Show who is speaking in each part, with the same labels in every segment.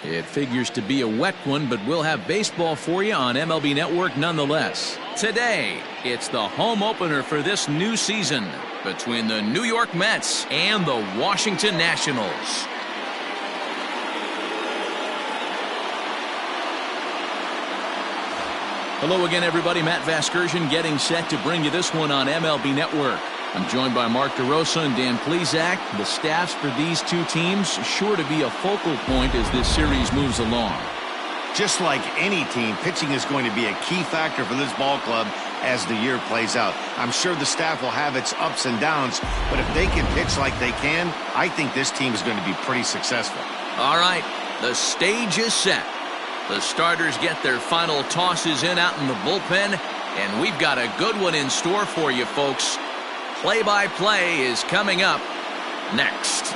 Speaker 1: It figures to be a wet one, but we'll have baseball for you on MLB Network nonetheless. Today, it's the home opener for this new season between the New York Mets and the Washington Nationals. Hello again, everybody. Matt Vasgersian getting set to bring you this one on MLB Network. I'm joined by Mark DeRosa and Dan Plesac. The staffs for these two teams sure to be a focal point as this series moves along.
Speaker 2: Just like any team, pitching is going to be a key factor for this ball club as the year plays out. I'm sure the staff will have its ups and downs, but if they can pitch like they can, I think this team is going to be pretty successful.
Speaker 1: All right, the stage is set. The starters get their final tosses in out in the bullpen, and we've got a good one in store for you, folks. Play-by-play is coming up next.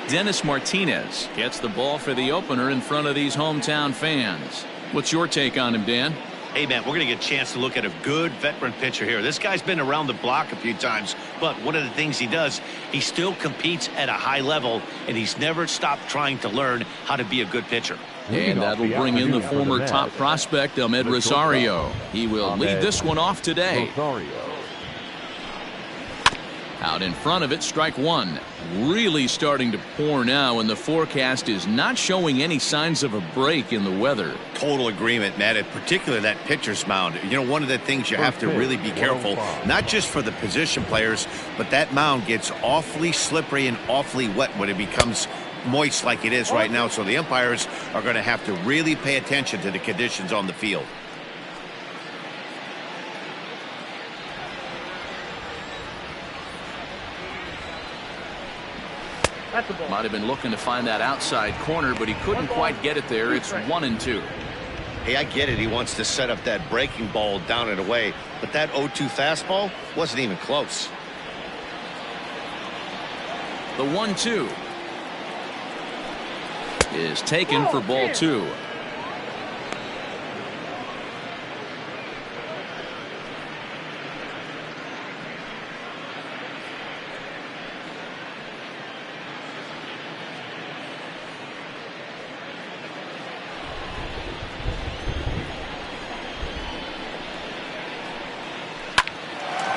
Speaker 1: Dennis Martinez gets the ball for the opener in front of these hometown fans. What's your take on him, Dan?
Speaker 2: Hey, man, we're going to get a chance to look at a good veteran pitcher here. This guy's been around the block a few times, but one of the things he does, he still competes at a high level, and he's never stopped trying to learn how to be a good pitcher.
Speaker 1: And that'll bring in the former top prospect, Ahmed Rosario. He will lead this one off today. Out in front of it, strike one. Really starting to pour now, and the forecast is not showing any signs of a break in the weather.
Speaker 2: Total agreement, Matt, and particularly that pitcher's mound. You know, one of the things you have to really be careful, not just for the position players, but that mound gets awfully slippery and awfully wet when it becomes moist like it is right now. So the umpires are going to have to really pay attention to the conditions on the field.
Speaker 1: Might have been looking to find that outside corner, but he couldn't quite get it there. It's 1-2.
Speaker 2: Hey, I get it. He wants to set up that breaking ball down and away, but that 0-2 fastball wasn't even close.
Speaker 1: The 1-2 is taken for ball two.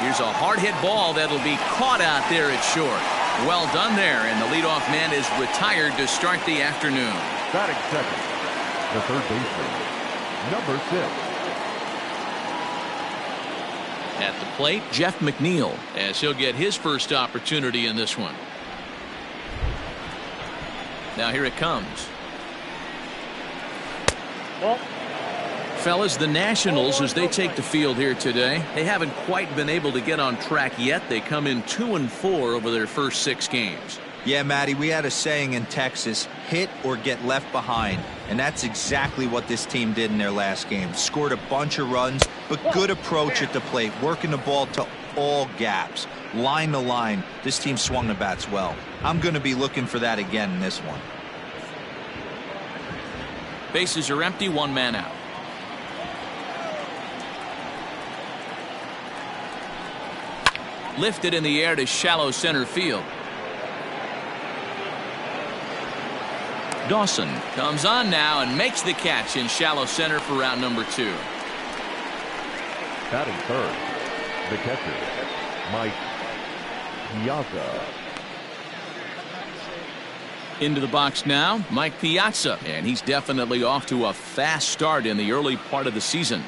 Speaker 1: Here's a hard-hit ball that'll be caught out there at short. Well done there, and the leadoff man is retired to start the afternoon.
Speaker 3: Batting second, the third baseman, number 6.
Speaker 1: At the plate, Jeff McNeil, as he'll get his first opportunity in this one. Now here it comes. Fellas, the Nationals, as they take the field here today, they haven't quite been able to get on track yet. They come in 2-4 over their first 6 games.
Speaker 4: Yeah, Matty, we had a saying in Texas, hit or get left behind. And that's exactly what this team did in their last game. Scored a bunch of runs, but good approach at the plate, working the ball to all gaps. Line to line, this team swung the bats well. I'm going to be looking for that again in this one.
Speaker 1: Bases are empty, 1 man out. Lifted in the air to shallow center field. Dawson comes on now and makes the catch in shallow center for round number 2.
Speaker 3: Batting third, the catcher, Mike Piazza.
Speaker 1: Into the box now, Mike Piazza, and he's definitely off to a fast start in the early part of the season.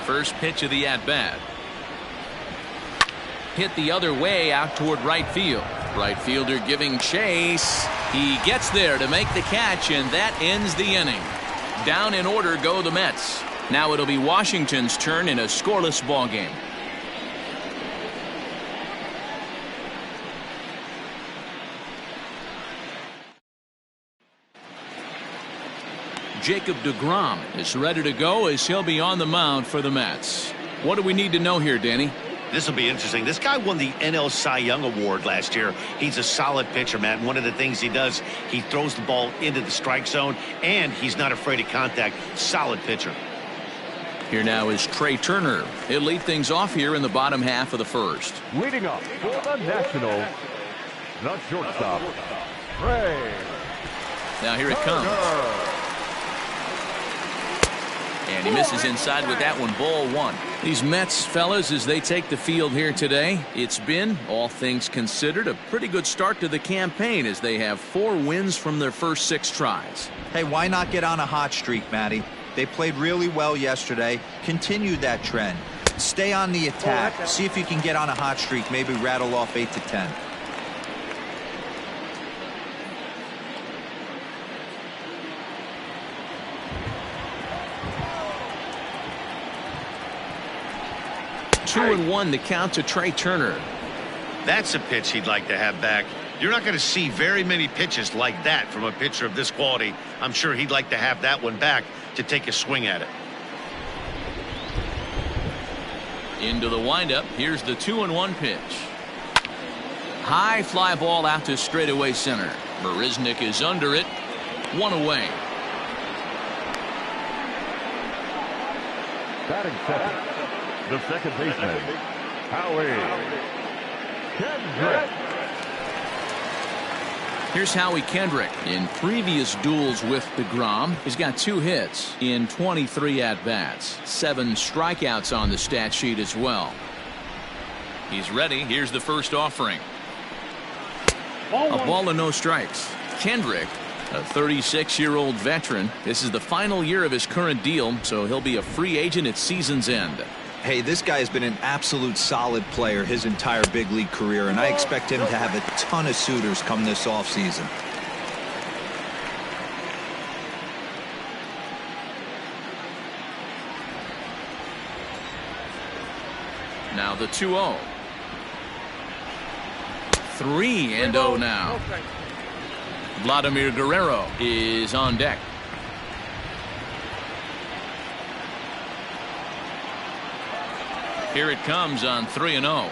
Speaker 1: First pitch of the at-bat. Hit the other way out toward right field. Right fielder giving chase. He gets there to make the catch, and that ends the inning. Down in order go the Mets. Now it'll be Washington's turn in a scoreless ball game. Jacob deGrom is ready to go as he'll be on the mound for the Mets. What do we need to know here, Danny?
Speaker 2: This will be interesting. This guy won the NL Cy Young Award last year. He's a solid pitcher, Matt. One of the things he does, he throws the ball into the strike zone, and he's not afraid of contact. Solid pitcher.
Speaker 1: Here now is Trey Turner. He'll lead things off here in the bottom half of the first.
Speaker 3: Leading up for the Nationals, the shortstop, Trey.
Speaker 1: Now here it comes. And he misses inside with that one, ball one. These Mets, fellas, as they take the field here today, it's been, all things considered, a pretty good start to the campaign as they have 4 wins from their first 6 tries.
Speaker 4: Hey, why not get on a hot streak, Matty? They played really well yesterday. Continue that trend. Stay on the attack. See if you can get on a hot streak. Maybe rattle off 8 to 10.
Speaker 1: Two and one to count to Trey Turner.
Speaker 2: That's a pitch he'd like to have back. You're not going to see very many pitches like that from a pitcher of this quality. I'm sure he'd like to have that one back to take a swing at it.
Speaker 1: Into the windup. Here's the 2-1 pitch. High fly ball out to straightaway center. Marisnick is under it. 1 away.
Speaker 3: Batting second, the second baseman, Howie Kendrick.
Speaker 1: Here's Howie Kendrick. In previous duels with deGrom, he's got 2 hits in 23 at-bats. 7 strikeouts on the stat sheet as well. He's ready. Here's the first offering. A ball and no strikes. Kendrick, a 36-year-old veteran. This is the final year of his current deal, so he'll be a free agent at season's end.
Speaker 4: Hey, this guy has been an absolute solid player his entire big league career, and I expect him to have a ton of suitors come this offseason.
Speaker 1: Now the 2-0. 3-0 now. Vladimir Guerrero is on deck. Here it comes on 3-0.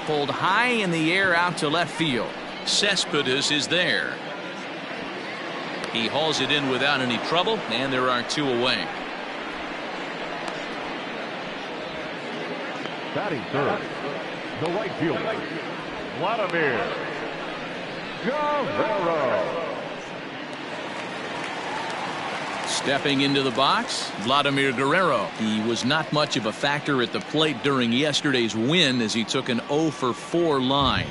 Speaker 1: Pulled high in the air out to left field. Cespedes is there. He hauls it in without any trouble, and there are 2 away.
Speaker 3: Batting third, the right fielder, Vladimir Guerrero.
Speaker 1: Stepping into the box, Vladimir Guerrero. He was not much of a factor at the plate during yesterday's win as he took an 0-for-4 line.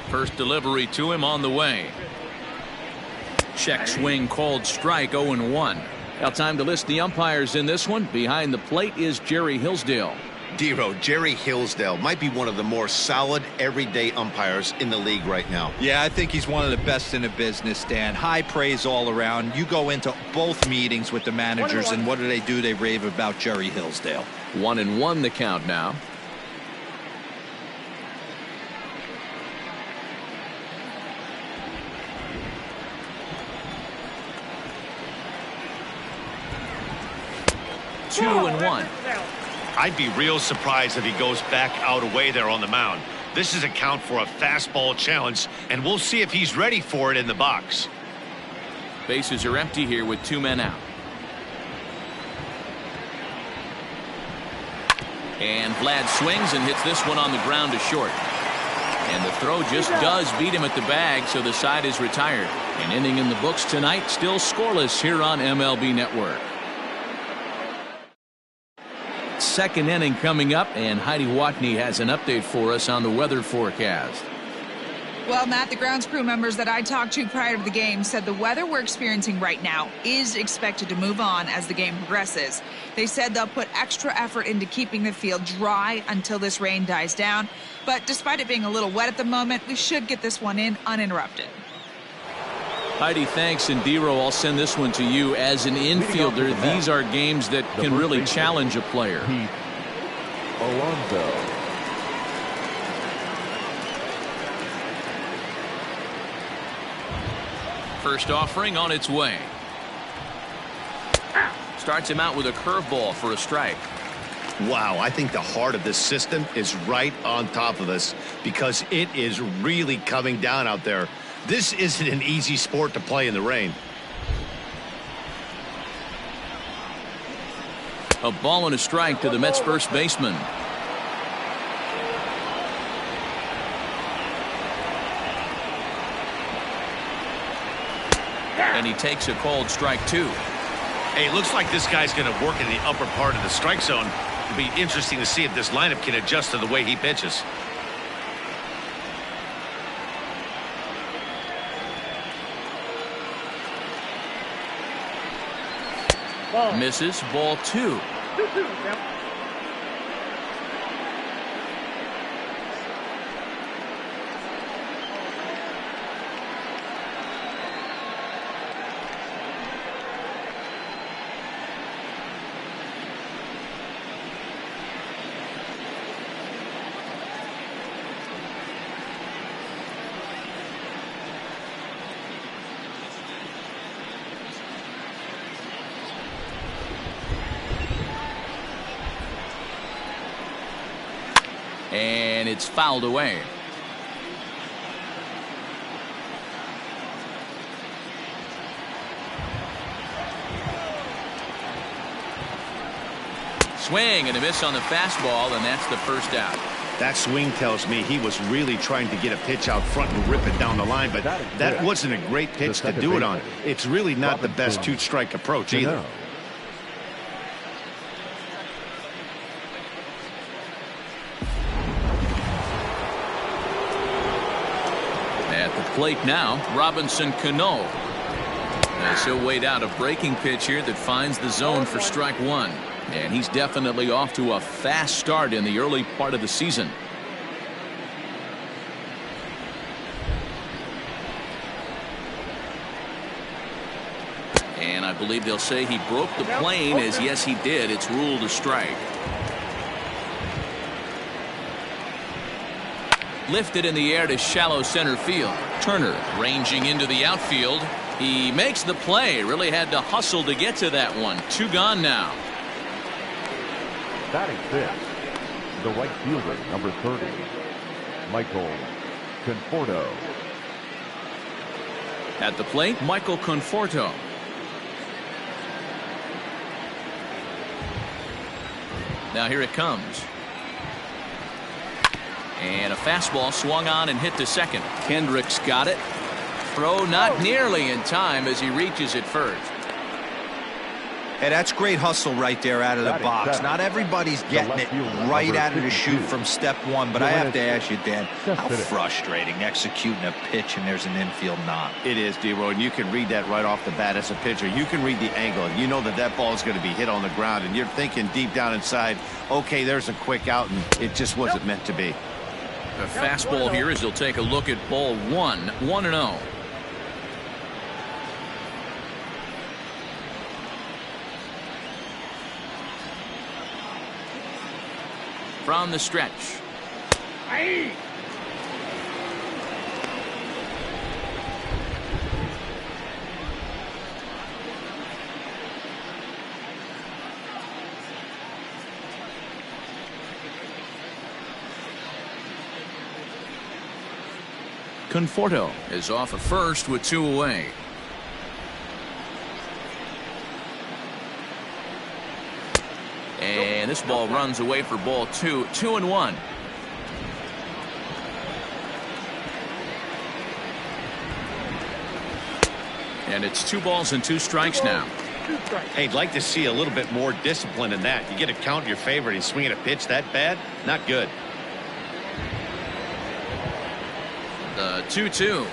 Speaker 1: First delivery to him on the way. Check swing called strike, 0-1. Now time to list the umpires in this one. Behind the plate is Jerry Hillsdale.
Speaker 2: Dero, Jerry Hillsdale might be one of the more solid everyday umpires in the league right now.
Speaker 4: Yeah, I think he's one of the best in the business, Dan. High praise all around. You go into both meetings with the managers, and what do? They rave about Jerry Hillsdale.
Speaker 1: 1-1 the count now. Two and one.
Speaker 2: I'd be real surprised if he goes back out away there on the mound. This is a count for a fastball challenge, and we'll see if he's ready for it in the box.
Speaker 1: Bases are empty here with 2 men out. And Vlad swings and hits this one on the ground to short. And the throw just does beat him at the bag, so the side is retired. An inning in the books tonight, still scoreless here on MLB Network. Second inning coming up, and Heidi Watney has an update for us on the weather forecast.
Speaker 5: Well, Matt, the grounds crew members that I talked to prior to the game said the weather we're experiencing right now is expected to move on as the game progresses. They said they'll put extra effort into keeping the field dry until this rain dies down. But despite it being a little wet at the moment, we should get this one in uninterrupted.
Speaker 1: Heidi, thanks. And Dero, I'll send this one to you. As an infielder, these are games that can really challenge a player.
Speaker 3: Alonso.
Speaker 1: First offering on its way. Starts him out with a curveball for a strike.
Speaker 2: Wow, I think the heart of this system is right on top of us because it is really coming down out there. This isn't an easy sport to play in the rain.
Speaker 1: A ball and a strike to the Mets first baseman. And he takes a called strike 2.
Speaker 2: Hey, looks like this guy's going to work in the upper part of the strike zone. It'll be interesting to see if this lineup can adjust to the way he pitches.
Speaker 1: Misses. Ball 2. And it's fouled away. Swing and a miss on the fastball, and that's the first out.
Speaker 2: That swing tells me he was really trying to get a pitch out front and rip it down the line, but that wasn't a great pitch to do it on. It's really not the best two-strike approach either.
Speaker 1: At the plate now, Robinson Cano. As he'll wait out a breaking pitch here that finds the zone for strike 1. And he's definitely off to a fast start in the early part of the season. And I believe they'll say he broke the plane, as yes he did. It's ruled a strike. Lifted in the air to shallow center field. Turner ranging into the outfield. He makes the play. Really had to hustle to get to that one. 2 gone now.
Speaker 3: Batting fifth, the right fielder, number 30, Michael Conforto.
Speaker 1: At the plate, Michael Conforto. Now here it comes. And a fastball swung on and hit to second. Kendricks got it. Throw not nearly in time as he reaches it first.
Speaker 4: Hey, that's great hustle right there out of the box. Not everybody's getting it right out of the chute from step 1, but I have to ask you, Dan, how frustrating executing a pitch and there's an infield knock.
Speaker 2: It is, D-Roy, and you can read that right off the bat as a pitcher. You can read the angle, and you know that that ball is going to be hit on the ground, and you're thinking deep down inside, okay, there's a quick out, and it just wasn't meant to be.
Speaker 1: A fastball here as he'll take a look at ball 1, 1-0. From the stretch. Conforto is off at first with 2 away. And this ball runs away for ball 2, 2-1. And it's 2 balls and 2 strikes now.
Speaker 2: Hey, I'd like to see a little bit more discipline in that. You get a count in your favor and he's swinging a pitch that bad? Not good.
Speaker 1: The 2-2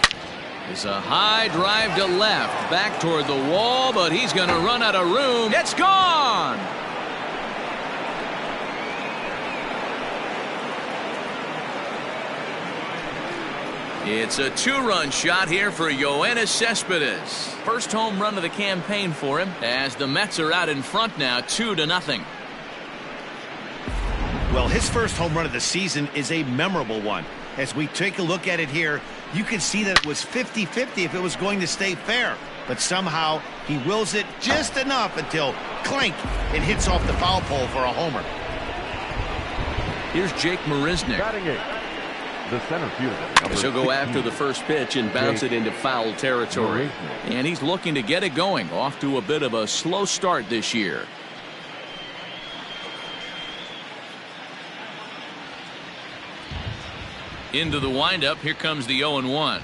Speaker 1: is a high drive to left, back toward the wall, but he's going to run out of room. It's gone. It's a 2-run shot here for Yoenis Cespedes. First home run of the campaign for him, as the Mets are out in front now, 2-0.
Speaker 2: Well, his first home run of the season is a memorable one. As we take a look at it here, you can see that it was 50-50 if it was going to stay fair. but somehow he wills it just enough until clink, it hits off the foul pole for a homer.
Speaker 1: Here's Jake Marisnick.
Speaker 3: Batting eighth, the center fielder.
Speaker 1: He'll go after the first pitch and bounce it into foul territory. And he's looking to get it going. Off to a bit of a slow start this year. Into the windup. Here comes the 0-1.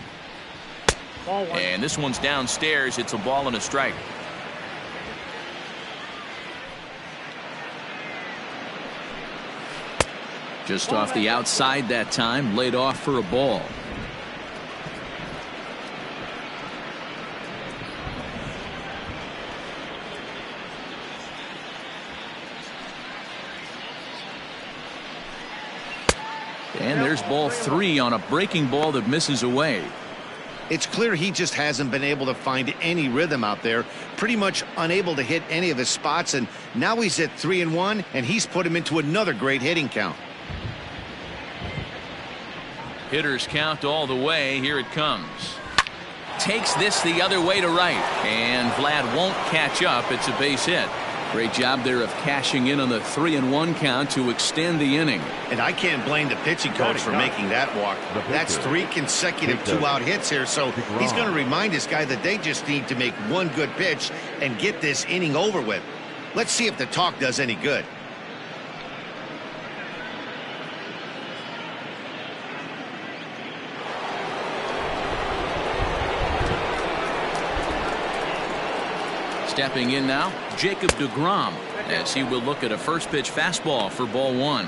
Speaker 1: And this one's downstairs. It's a ball and a strike. Just off the outside that time, laid off for a ball. And there's ball 3 on a breaking ball that misses away.
Speaker 2: It's clear he just hasn't been able to find any rhythm out there. Pretty much unable to hit any of his spots, and now he's at 3-1, and he's put him into another great hitting count.
Speaker 1: Hitters count all the way. Here it comes. Takes this the other way to right. And Vlad won't catch up. It's a base hit. Great job there of cashing in on the 3-1 count to extend the inning.
Speaker 2: And I can't blame the pitching coach for making that walk. That's 3 consecutive 2-out hits here, so he's going to remind this guy that they just need to make one good pitch and get this inning over with. Let's see if the talk does any good.
Speaker 1: Stepping in now, Jacob deGrom, as he will look at a first pitch fastball for ball 1.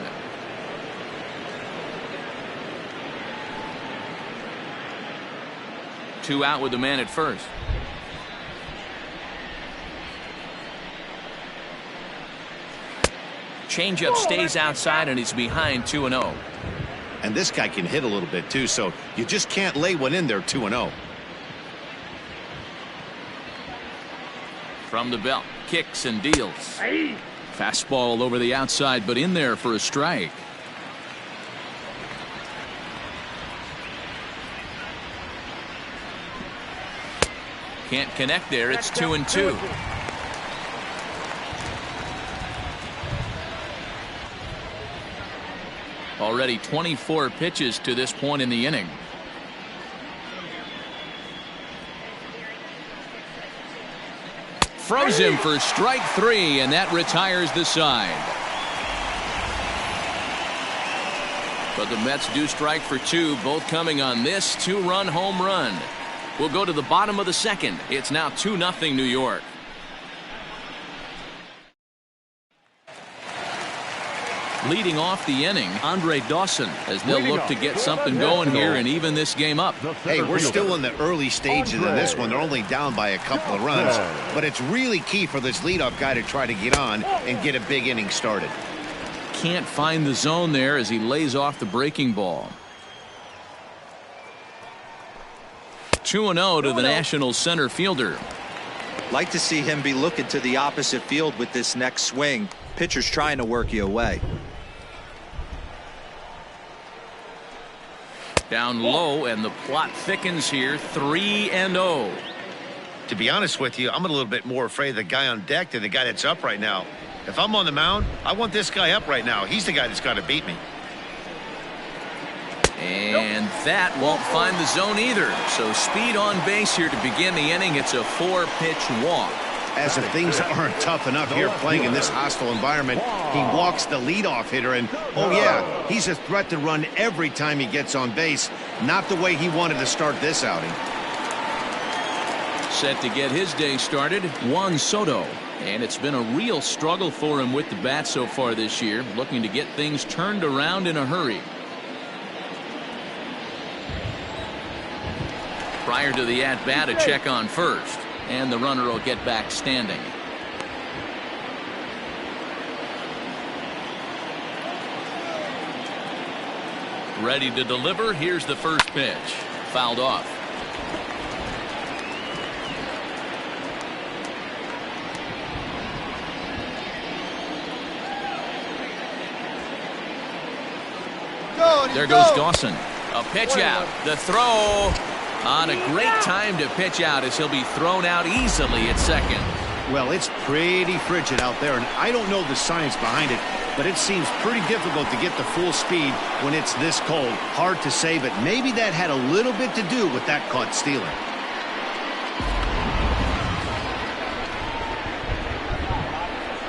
Speaker 1: Two out with the man at first. Changeup stays outside and he's behind 2-0.
Speaker 2: And this guy can hit a little bit too, so you just can't lay one in there 2-0.
Speaker 1: From the belt, kicks and deals. Fastball over the outside, but in there for a strike. Can't connect there. It's 2-2. Already 24 pitches to this point in the inning. Froze him for strike 3, and that retires the side. But the Mets do strike for 2, both coming on this 2-run home run. We'll go to the bottom of the second. It's now 2-0 New York. Leading off the inning, Andre Dawson, as they'll look to get something going here and even this game up.
Speaker 2: Hey, we're still in the early stages of this one. They're only down by a couple of runs, but it's really key for this leadoff guy to try to get on and get a big inning started.
Speaker 1: Can't find the zone there as he lays off the breaking ball. 2-0 to the Nationals center fielder.
Speaker 4: Like to see him be looking to the opposite field with this next swing. Pitcher's trying to work you away.
Speaker 1: Down low, and the plot thickens here. 3-0.
Speaker 2: To be honest with you, I'm a little bit more afraid of the guy on deck than the guy that's up right now. If I'm on the mound, I want this guy up right now. He's the guy that's got to beat me.
Speaker 1: And that won't find the zone either. So speed on base here to begin the inning. It's a 4-pitch walk.
Speaker 2: As if things aren't tough enough here playing in this hostile environment, he walks the leadoff hitter, and oh yeah, he's a threat to run every time he gets on base. Not the way he wanted to start this outing.
Speaker 1: Set to get his day started, Juan Soto. And it's been a real struggle for him with the bat so far this year, looking to get things turned around in a hurry. Prior to the at-bat, a check on first. And the runner will get back standing. Ready to deliver. Here's the first pitch. Fouled off. There goes Dawson. A pitch out. The throw. On a great time to pitch out as he'll be thrown out easily at second.
Speaker 2: Well, it's pretty frigid out there, and I don't know the science behind it, but it seems pretty difficult to get to full speed when it's this cold. Hard to say, but maybe that had a little bit to do with that caught stealing.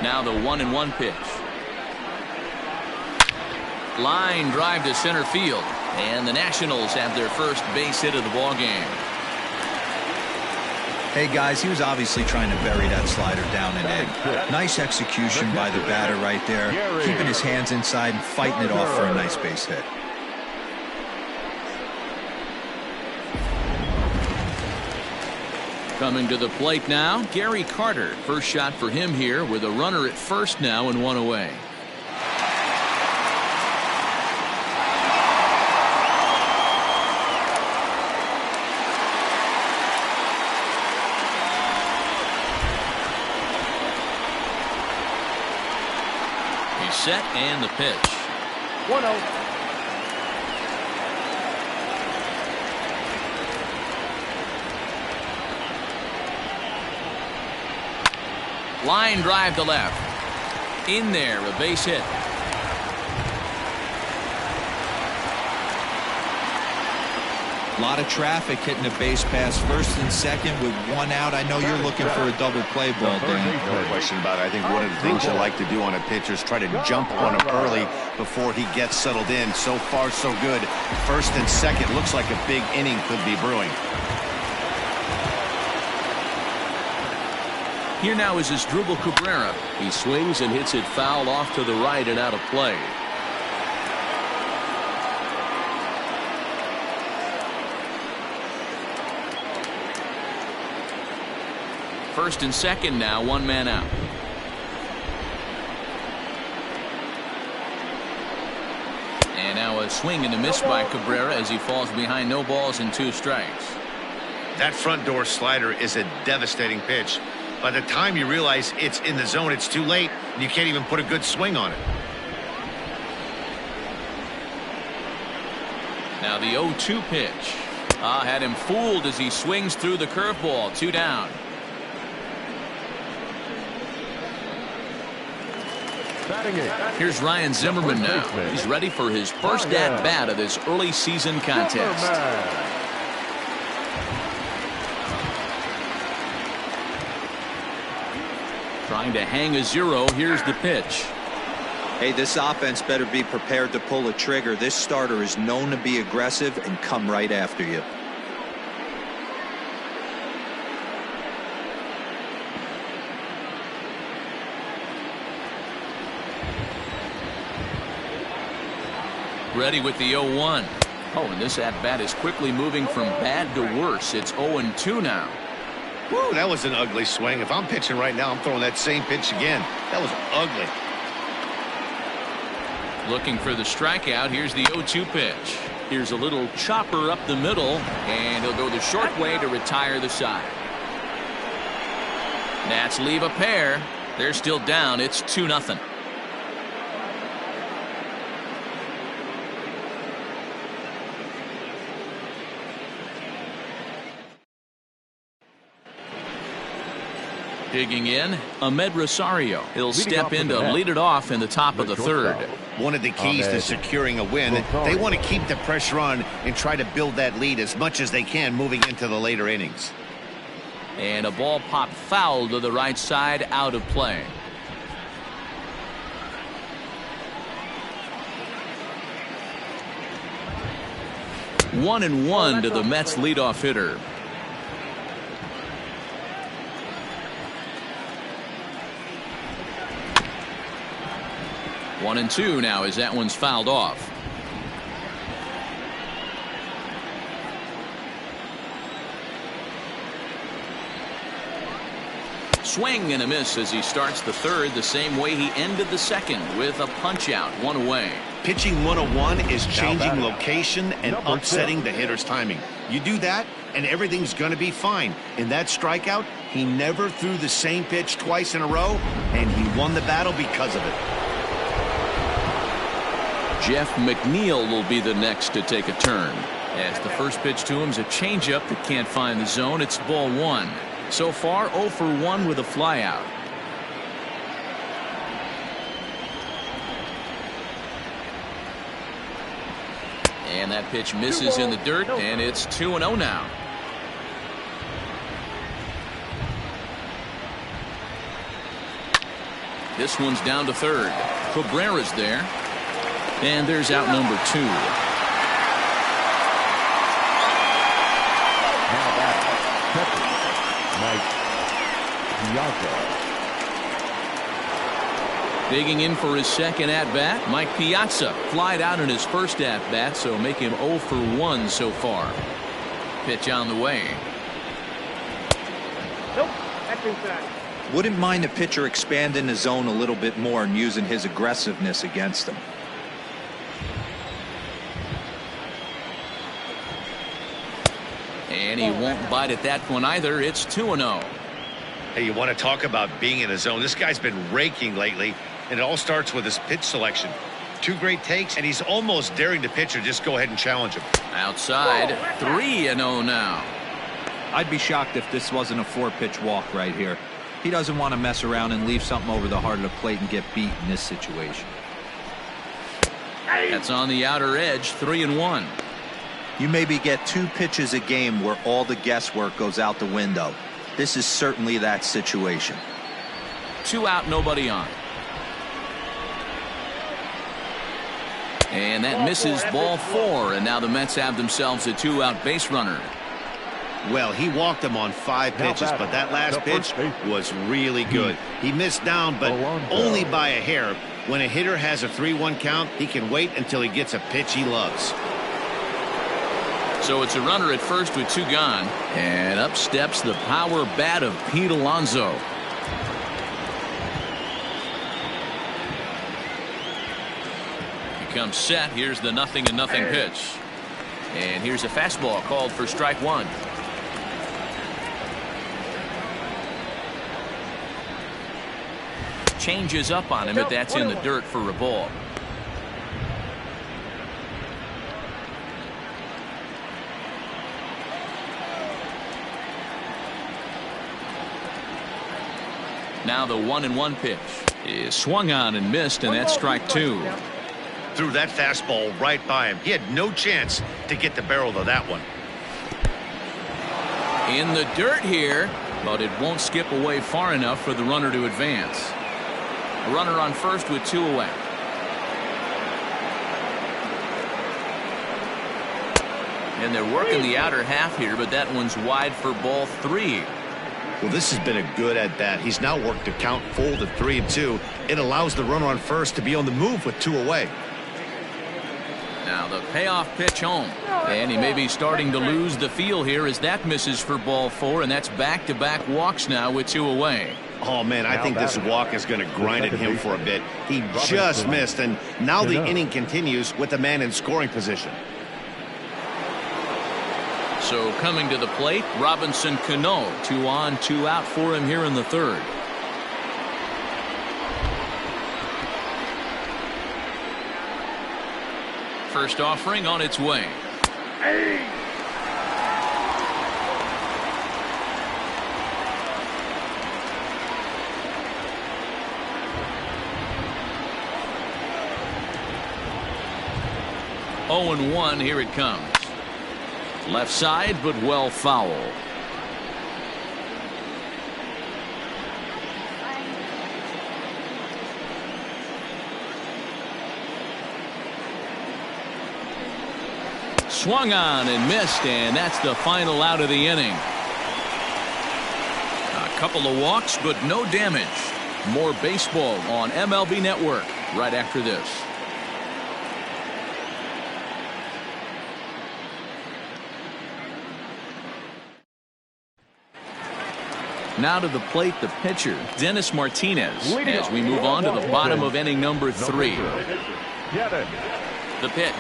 Speaker 1: Now the 1-1 pitch. Line drive to center field, and the Nationals have their first base hit of the ball game.
Speaker 4: Hey guys, he was obviously trying to bury that slider down and in. Nice execution by the batter right there, keeping his hands inside and fighting it off for a nice base hit.
Speaker 1: Coming to the plate now, Gary Carter. First shot for him here with a runner at first now and one away. He's set and the pitch.
Speaker 3: 1-0.
Speaker 1: Line drive to left. In there, a base hit.
Speaker 4: A lot of traffic hitting a base pass first and second with one out. I know you're looking for a double play ball, Dan.
Speaker 2: No question about it. I think one of the things you like to do on a pitcher is try to jump on him early before he gets settled in. So far, so good. First and second looks like a big inning could be brewing.
Speaker 1: Here now is Asdrubal Cabrera. He swings and hits it foul off to the right and out of play. First and second now, one man out. And now a swing and a miss by Cabrera as he falls behind no balls and 2 strikes.
Speaker 2: That front door slider is a devastating pitch. By the time you realize it's in the zone, it's too late, and you can't even put a good swing on it.
Speaker 1: Now the 0-2 pitch. Had him fooled as he swings through the curveball. 2 down. Here's Ryan Zimmerman now. He's ready for his first at-bat of this early season contest. Trying to hang a 0. Here's the pitch.
Speaker 4: Hey, this offense better be prepared to pull a trigger. This starter is known to be aggressive and come right after you.
Speaker 1: Ready with the 0-1. Oh, and this at-bat is quickly moving from bad to worse. It's 0-2 now.
Speaker 2: Woo, that was an ugly swing. If I'm pitching right now, I'm throwing that same pitch again. That was ugly.
Speaker 1: Looking for the strikeout. Here's the 0-2 pitch. Here's a little chopper up the middle, and he'll go the short way to retire the side. Nats leave a pair. They're still down. It's 2-0. Digging in, Ahmed Rosario. He'll step in to lead it off in the top of the third.
Speaker 2: One of the keys to securing a win, they want to keep the pressure on and try to build that lead as much as they can moving into the later innings.
Speaker 1: And a ball popped foul to the right side, out of play. One and one to the Mets leadoff hitter. One and two now as that one's fouled off. Swing and a miss as he starts the third the same way he ended the second with a punch out, one away.
Speaker 2: Pitching 101 is changing location and upsetting the hitter's timing. You do that and everything's going to be fine. In that strikeout, he never threw the same pitch twice in a row, and he won the battle because of it.
Speaker 1: Jeff McNeil will be the next to take a turn. As the first pitch to him is a changeup that can't find the zone. It's ball one. So far 0 for 1 with a flyout. And that pitch misses in the dirt, and it's 2-0 now. This one's down to third. Cabrera's there. And there's out number 2.
Speaker 3: Now back, catcher, Mike Piazza.
Speaker 1: Digging in for his second at-bat, Mike Piazza flied out in his first at-bat, so make him 0 for 1 so far. Pitch on the way.
Speaker 6: Nope, that's inside.
Speaker 4: Wouldn't mind the pitcher expanding the zone a little bit more and using his aggressiveness against him.
Speaker 1: And he won't bite at that one either. It's 2-0.
Speaker 2: Hey, you want to talk about being in a zone? This guy's been raking lately, and it all starts with his pitch selection. 2 great takes, and he's almost daring the pitcher just go ahead and challenge him.
Speaker 1: Outside, 3-0 now.
Speaker 4: I'd be shocked if this wasn't a 4-pitch walk right here. He doesn't want to mess around and leave something over the heart of the plate and get beat in this situation.
Speaker 1: That's on the outer edge, 3-1.
Speaker 4: You maybe get 2 pitches a game where all the guesswork goes out the window. This is certainly that situation.
Speaker 1: 2 out, nobody on. And that misses ball 4, and now the Mets have themselves a 2-out base runner.
Speaker 2: Well, he walked him on 5 pitches, but that last pitch was really good. He missed down, but only by a hair. When a hitter has a 3-1 count, he can wait until he gets a pitch he loves.
Speaker 1: So it's a runner at first with 2 gone, and up steps the power bat of Pete Alonso. He comes set. Here's the 0-0 pitch, and here's a fastball called for strike 1. Changes up on him, but that's in the dirt for a ball. Now the 1-1 pitch is swung on and missed, and that's strike 2.
Speaker 2: Threw that fastball right by him. He had no chance to get the barrel of that one.
Speaker 1: In the dirt here, but it won't skip away far enough for the runner to advance. A runner on first with 2 away. And they're working the outer half here, but that one's wide for ball 3.
Speaker 2: Well, this has been a good at-bat. He's now worked the count full to 3-2. It allows the runner on first to be on the move with 2 away.
Speaker 1: Now the payoff pitch home. And he may be starting to lose the feel here as that misses for ball 4, and that's back-to-back walks now with 2 away.
Speaker 2: Oh, man, I think this walk is going to grind at him for a bit. He just missed, and now the inning continues with the man in scoring position.
Speaker 1: So coming to the plate, Robinson Cano. 2 on, 2 out for him here in the 3rd. First offering on its way.
Speaker 6: Hey.
Speaker 1: 0-1, here it comes. Left side, but well foul. Swung on and missed, and that's the final out of the inning. A couple of walks, but no damage. More baseball on MLB Network right after this. Now to the plate, the pitcher, Dennis Martinez, as we move on to the bottom of inning number 3. The pitch.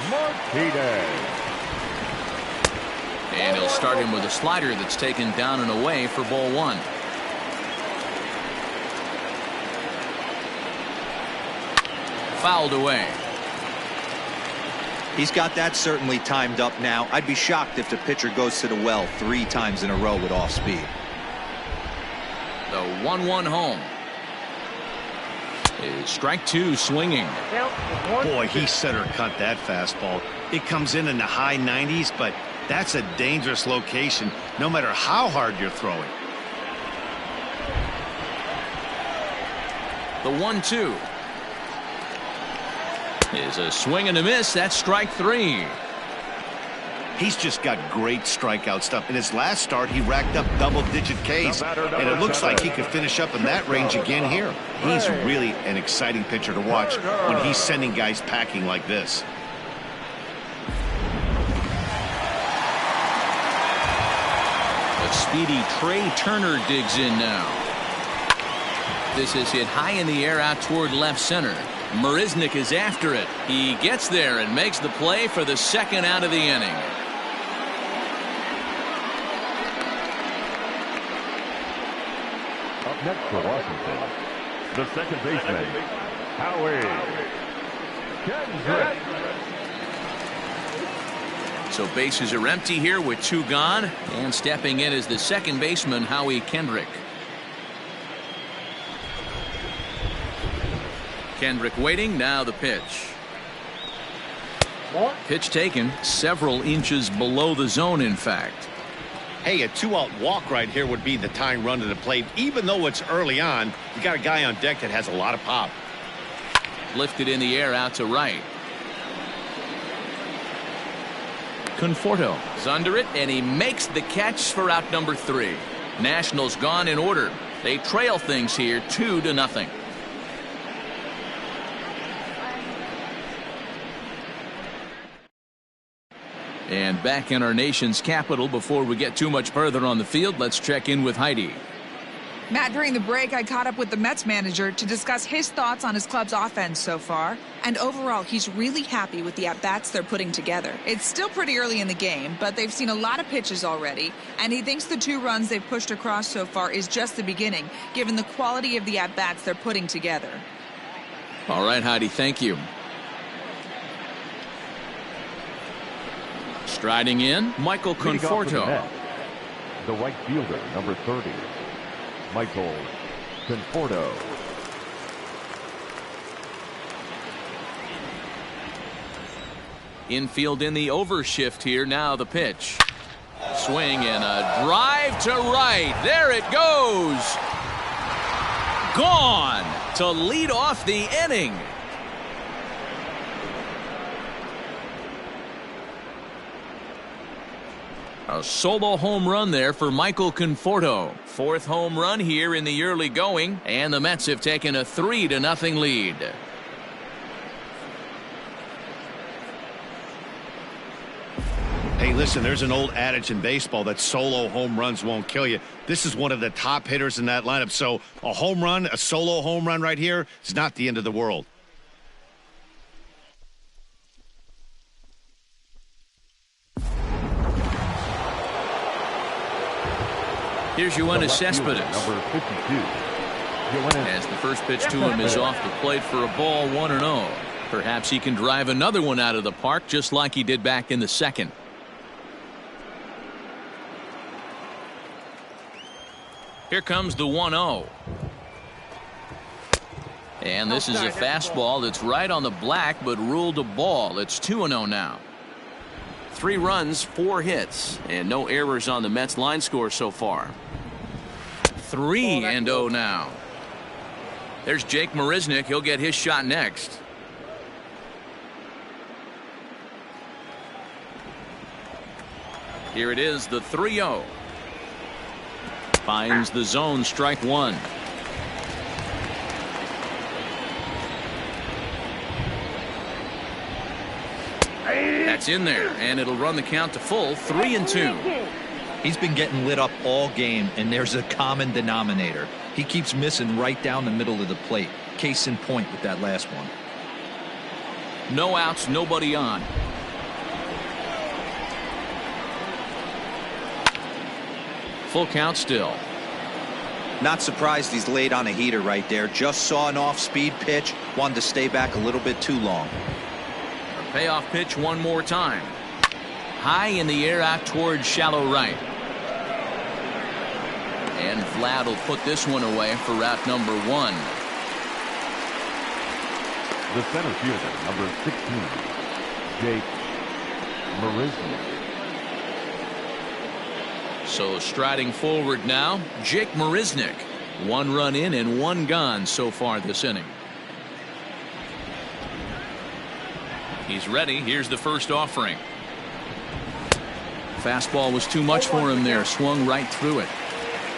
Speaker 1: And he'll start him with a slider that's taken down and away for ball 1. Fouled away.
Speaker 4: He's got that certainly timed up now. I'd be shocked if the pitcher goes to the well 3 times in a row with off speed.
Speaker 1: The 1-1 home. Is strike 2 swinging.
Speaker 2: Boy, he center cut that fastball. It comes in the high 90s, but that's a dangerous location no matter how hard you're throwing.
Speaker 1: The 1-2 is a swing and a miss. That's strike 3.
Speaker 2: He's just got great strikeout stuff. In his last start, he racked up double-digit Ks, and it looks like he could finish up in that range again here. He's really an exciting pitcher to watch when he's sending guys packing like this.
Speaker 1: A speedy Trey Turner digs in now. This is hit high in the air out toward left center. Marisnick is after it. He gets there and makes the play for the second out of the inning.
Speaker 3: Up next for Washington, the second baseman, Howie Kendrick.
Speaker 1: So bases are empty here with 2 gone, and stepping in is the second baseman, Howie Kendrick. Kendrick waiting. Now the pitch. Pitch taken several inches below the zone, in fact.
Speaker 2: Hey, a 2-out walk right here would be the tying run to the plate. Even though it's early on, you got a guy on deck that has a lot of pop.
Speaker 1: Lifted in the air out to right. Conforto is under it, and he makes the catch for out number 3. Nationals gone in order. They trail things here 2-0. And back in our nation's capital, before we get too much further on the field, let's check in with Heidi.
Speaker 5: Matt, during the break, I caught up with the Mets manager to discuss his thoughts on his club's offense so far. And overall, he's really happy with the at-bats they're putting together. It's still pretty early in the game, but they've seen a lot of pitches already. And he thinks the 2 runs they've pushed across so far is just the beginning, given the quality of the at-bats they're putting together.
Speaker 1: All right, Heidi, thank you. Striding in, Michael Conforto.
Speaker 3: The right fielder, number 30, Michael Conforto.
Speaker 1: Infield in the overshift here. Now the pitch. Swing and a drive to right. There it goes. Gone to lead off the inning. A solo home run there for Michael Conforto. 4th home run here in the early going, and the Mets have taken a 3-0 lead.
Speaker 2: Hey, listen, there's an old adage in baseball that solo home runs won't kill you. This is one of the top hitters in that lineup, so a home run, a solo home run right here is not the end of the world.
Speaker 1: Here's Yoenis Cespedes.
Speaker 3: Number 52.
Speaker 1: As the first pitch to him is off the plate for a ball, 1-0. Perhaps he can drive another one out of the park just like he did back in the second. Here comes the 1-0. And this is a fastball that's right on the black but ruled a ball. It's 2-0 now. 3 runs, 4 hits, and no errors on the Mets line score so far. 3-0 now. There's Jake Marisnick. He'll get his shot next. Here it is, the 3-0. Finds the zone, strike 1. That's in there, and it'll run the count to full, 3-2.
Speaker 4: He's been getting lit up all game, and there's a common denominator. He keeps missing right down the middle of the plate. Case in point with that last one.
Speaker 1: No outs, nobody on. Full count still.
Speaker 4: Not surprised he's laid on a heater right there. Just saw an off-speed pitch. Wanted to stay back a little bit too long.
Speaker 1: Payoff pitch one more time. High in the air out towards shallow right. And Vlad will put this one away for route number 1.
Speaker 3: The center fielder, number 16, Jake Marisnick.
Speaker 1: So striding forward now, Jake Marisnick. 1 run in and 1 gone so far this inning. He's ready. Here's the first offering. Fastball was too much for him there. Swung right through it.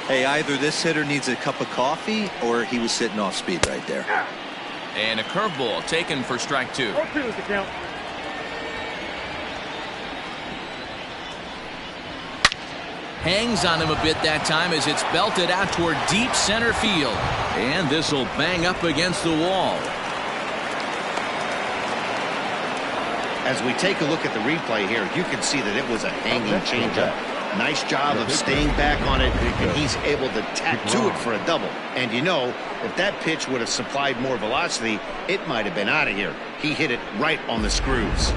Speaker 4: Hey, either this hitter needs a cup of coffee or he was sitting off speed right there.
Speaker 1: And a curveball taken for strike 2.
Speaker 6: 0-2 is the count.
Speaker 1: Hangs on him a bit that time as it's belted out toward deep center field. And this will bang up against the wall.
Speaker 2: As we take a look at the replay here, you can see that it was a hanging changeup. Nice job of staying back on it, and he's able to tack to it for a double. And you know, if that pitch would have supplied more velocity, it might have been out of here. He hit it right on the screws.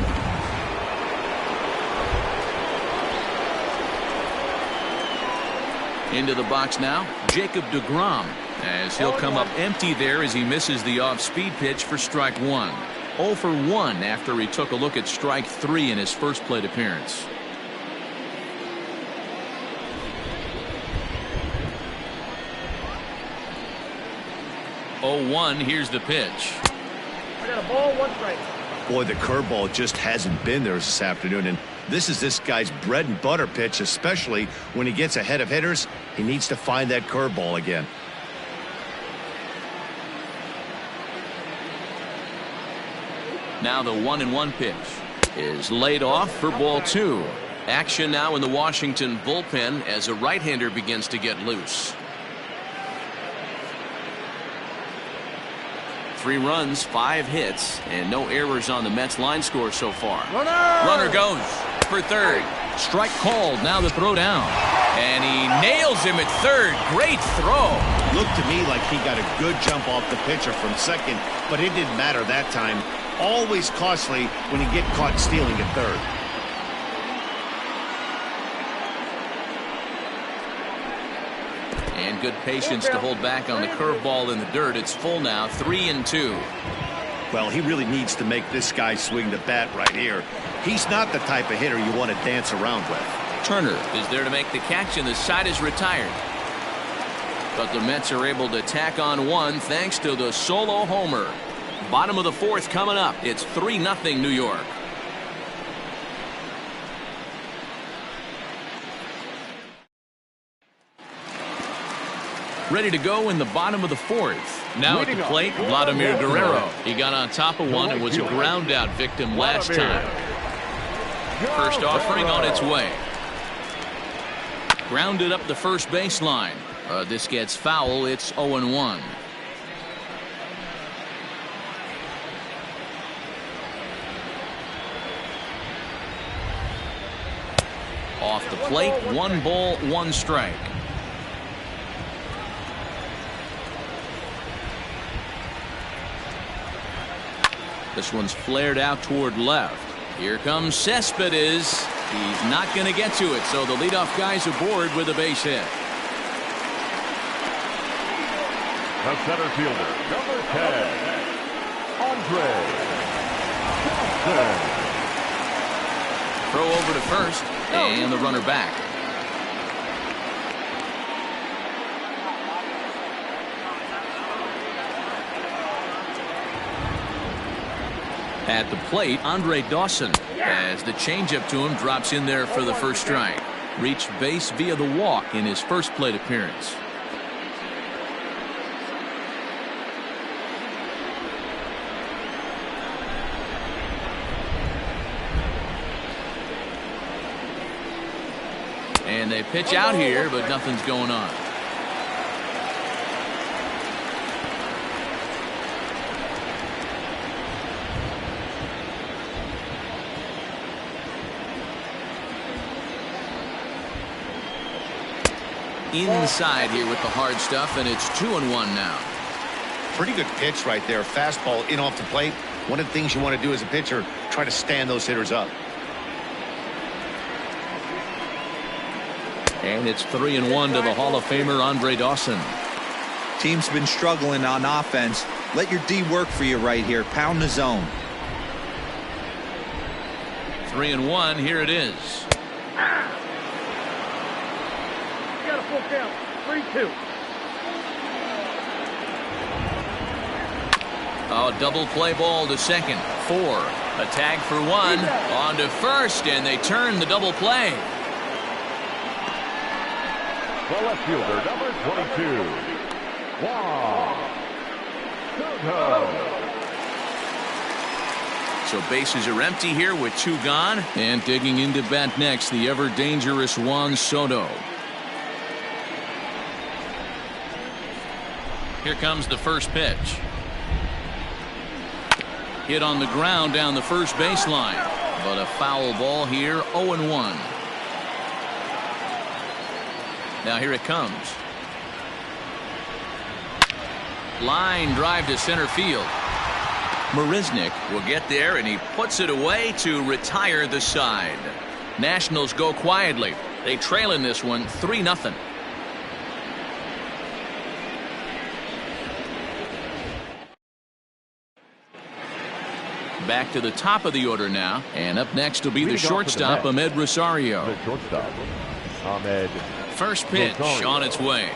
Speaker 1: Into the box now, Jacob deGrom, as he'll come up empty there as he misses the off-speed pitch for strike 1. 0 for 1 after he took a look at strike 3 in his first plate appearance. 0-1, here's the pitch.
Speaker 6: I got a ball, 1 strike.
Speaker 2: Boy, the curveball just hasn't been there this afternoon, and this is this guy's bread and butter pitch, especially when he gets ahead of hitters. He needs to find that curveball again.
Speaker 1: Now the 1-1 pitch is laid off for ball 2. Action now in the Washington bullpen as a right-hander begins to get loose. 3 runs, 5 hits, and no errors on the Mets line score so far. Runner goes for third. Strike called. Now the throw down. And he nails him at third. Great throw.
Speaker 2: Looked to me like he got a good jump off the pitcher from second, but it didn't matter that time. Always costly when you get caught stealing at third.
Speaker 1: And good patience to hold back on the curveball in the dirt. It's full now, 3-2.
Speaker 2: Well, he really needs to make this guy swing the bat right here. He's not the type of hitter you want to dance around with.
Speaker 1: Turner is there to make the catch, and the side is retired. But the Mets are able to tack on 1 thanks to the solo homer. Bottom of the 4th coming up. It's 3-0 New York. Ready to go in the bottom of the 4th. Now at the plate, Vladimir Guerrero. He got on top of one and was a ground out victim last time. First offering on its way. Grounded up the first baseline. This gets foul. It's 0-1. Off the plate, 1 ball, 1 strike. This one's flared out toward left. Here comes Cespedes. He's not going to get to it, so the leadoff guy's aboard with a base hit.
Speaker 3: The center fielder, number 10, Andre Johnson.
Speaker 1: Throw over to first, and the runner back. At the plate, Andre Dawson, as the changeup to him drops in there for the first strike. Reached base via the walk in his first plate appearance. And they pitch out here, but nothing's going on. Inside here with the hard stuff, and it's 2-1 now.
Speaker 2: Pretty good pitch right there. Fastball in off the plate. One of the things you want to do as a pitcher, try to stand those hitters up.
Speaker 1: And it's 3-1 to the Hall of Famer Andre Dawson.
Speaker 4: Team's been struggling on offense. Let your D work for you right here. Pound the zone.
Speaker 1: 3-1. Here it is.
Speaker 6: You got a full count. 3-2.
Speaker 1: Oh, double play ball to second. 4. A tag for 1. On to first, and they turn the double play.
Speaker 3: The left fielder, number 22. Wow.
Speaker 1: So bases are empty here with 2 gone. And digging into bat next, the ever-dangerous Juan Soto. Here comes the first pitch. Hit on the ground down the first baseline. But a foul ball here, 0-1. Now here it comes. Line drive to center field. Marisnick will get there, and he puts it away to retire the side. Nationals go quietly. They trail in this one 3-0. Back to the top of the order now, and up next will be the shortstop, Ahmed Rosario.
Speaker 3: The shortstop, Ahmed.
Speaker 1: First pitch on its way.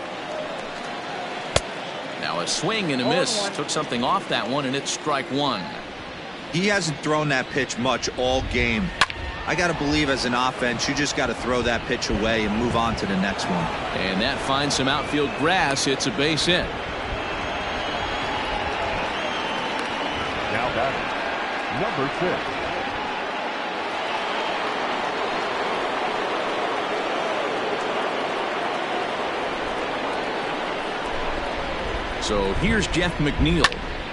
Speaker 1: Now a swing and a miss. Took something off that one, and it's strike 1.
Speaker 4: He hasn't thrown that pitch much all game. I got to believe as an offense, you just got to throw that pitch away and move on to the next one.
Speaker 1: And that finds some outfield grass. It's a base hit.
Speaker 3: Now batting, number 6.
Speaker 1: So here's Jeff McNeil.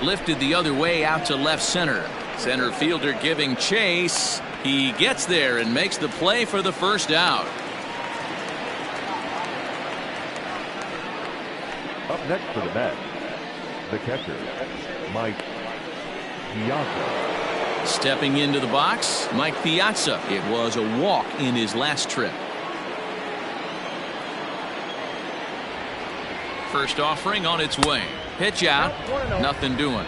Speaker 1: Lifted the other way out to left center. Center fielder giving chase. He gets there and makes the play for the first out.
Speaker 3: Up next for the Mets, the catcher, Mike Piazza.
Speaker 1: Stepping into the box, Mike Piazza. It was a walk in his last trip. First offering on its way. Pitch out. Nothing doing.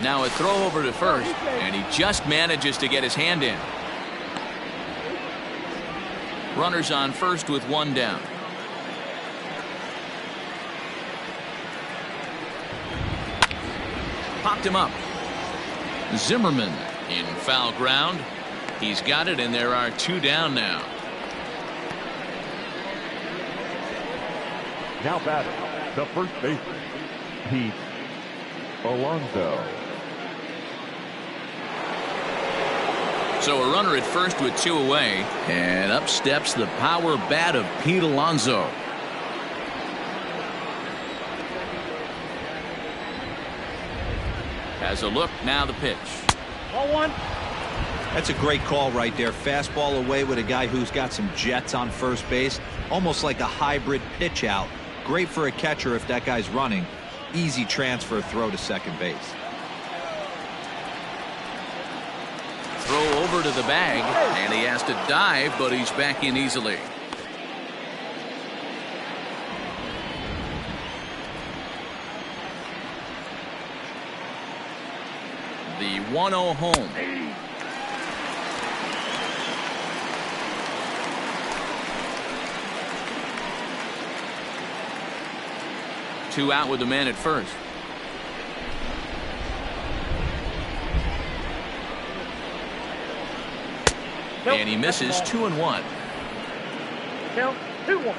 Speaker 1: Now a throw over to first, and he just manages to get his hand in. Runners on first with 1 down. Popped him up. Zimmerman in foul ground. He's got it, and there are 2 down now.
Speaker 3: Now batting, the first baseman, Pete Alonso.
Speaker 1: So a runner at first with 2 away, and up steps the power bat of Pete Alonso. Has a look, now the pitch.
Speaker 6: Ball 1.
Speaker 4: That's a great call right there. Fastball away with a guy who's got some jets on first base. Almost like a hybrid pitch out. Great for a catcher if that guy's running. Easy transfer throw to second base.
Speaker 1: Throw over to the bag, and he has to dive, but he's back in easily. The 1-0 home. Two out with the man at first. And he misses 2-1.
Speaker 6: Count 2-1.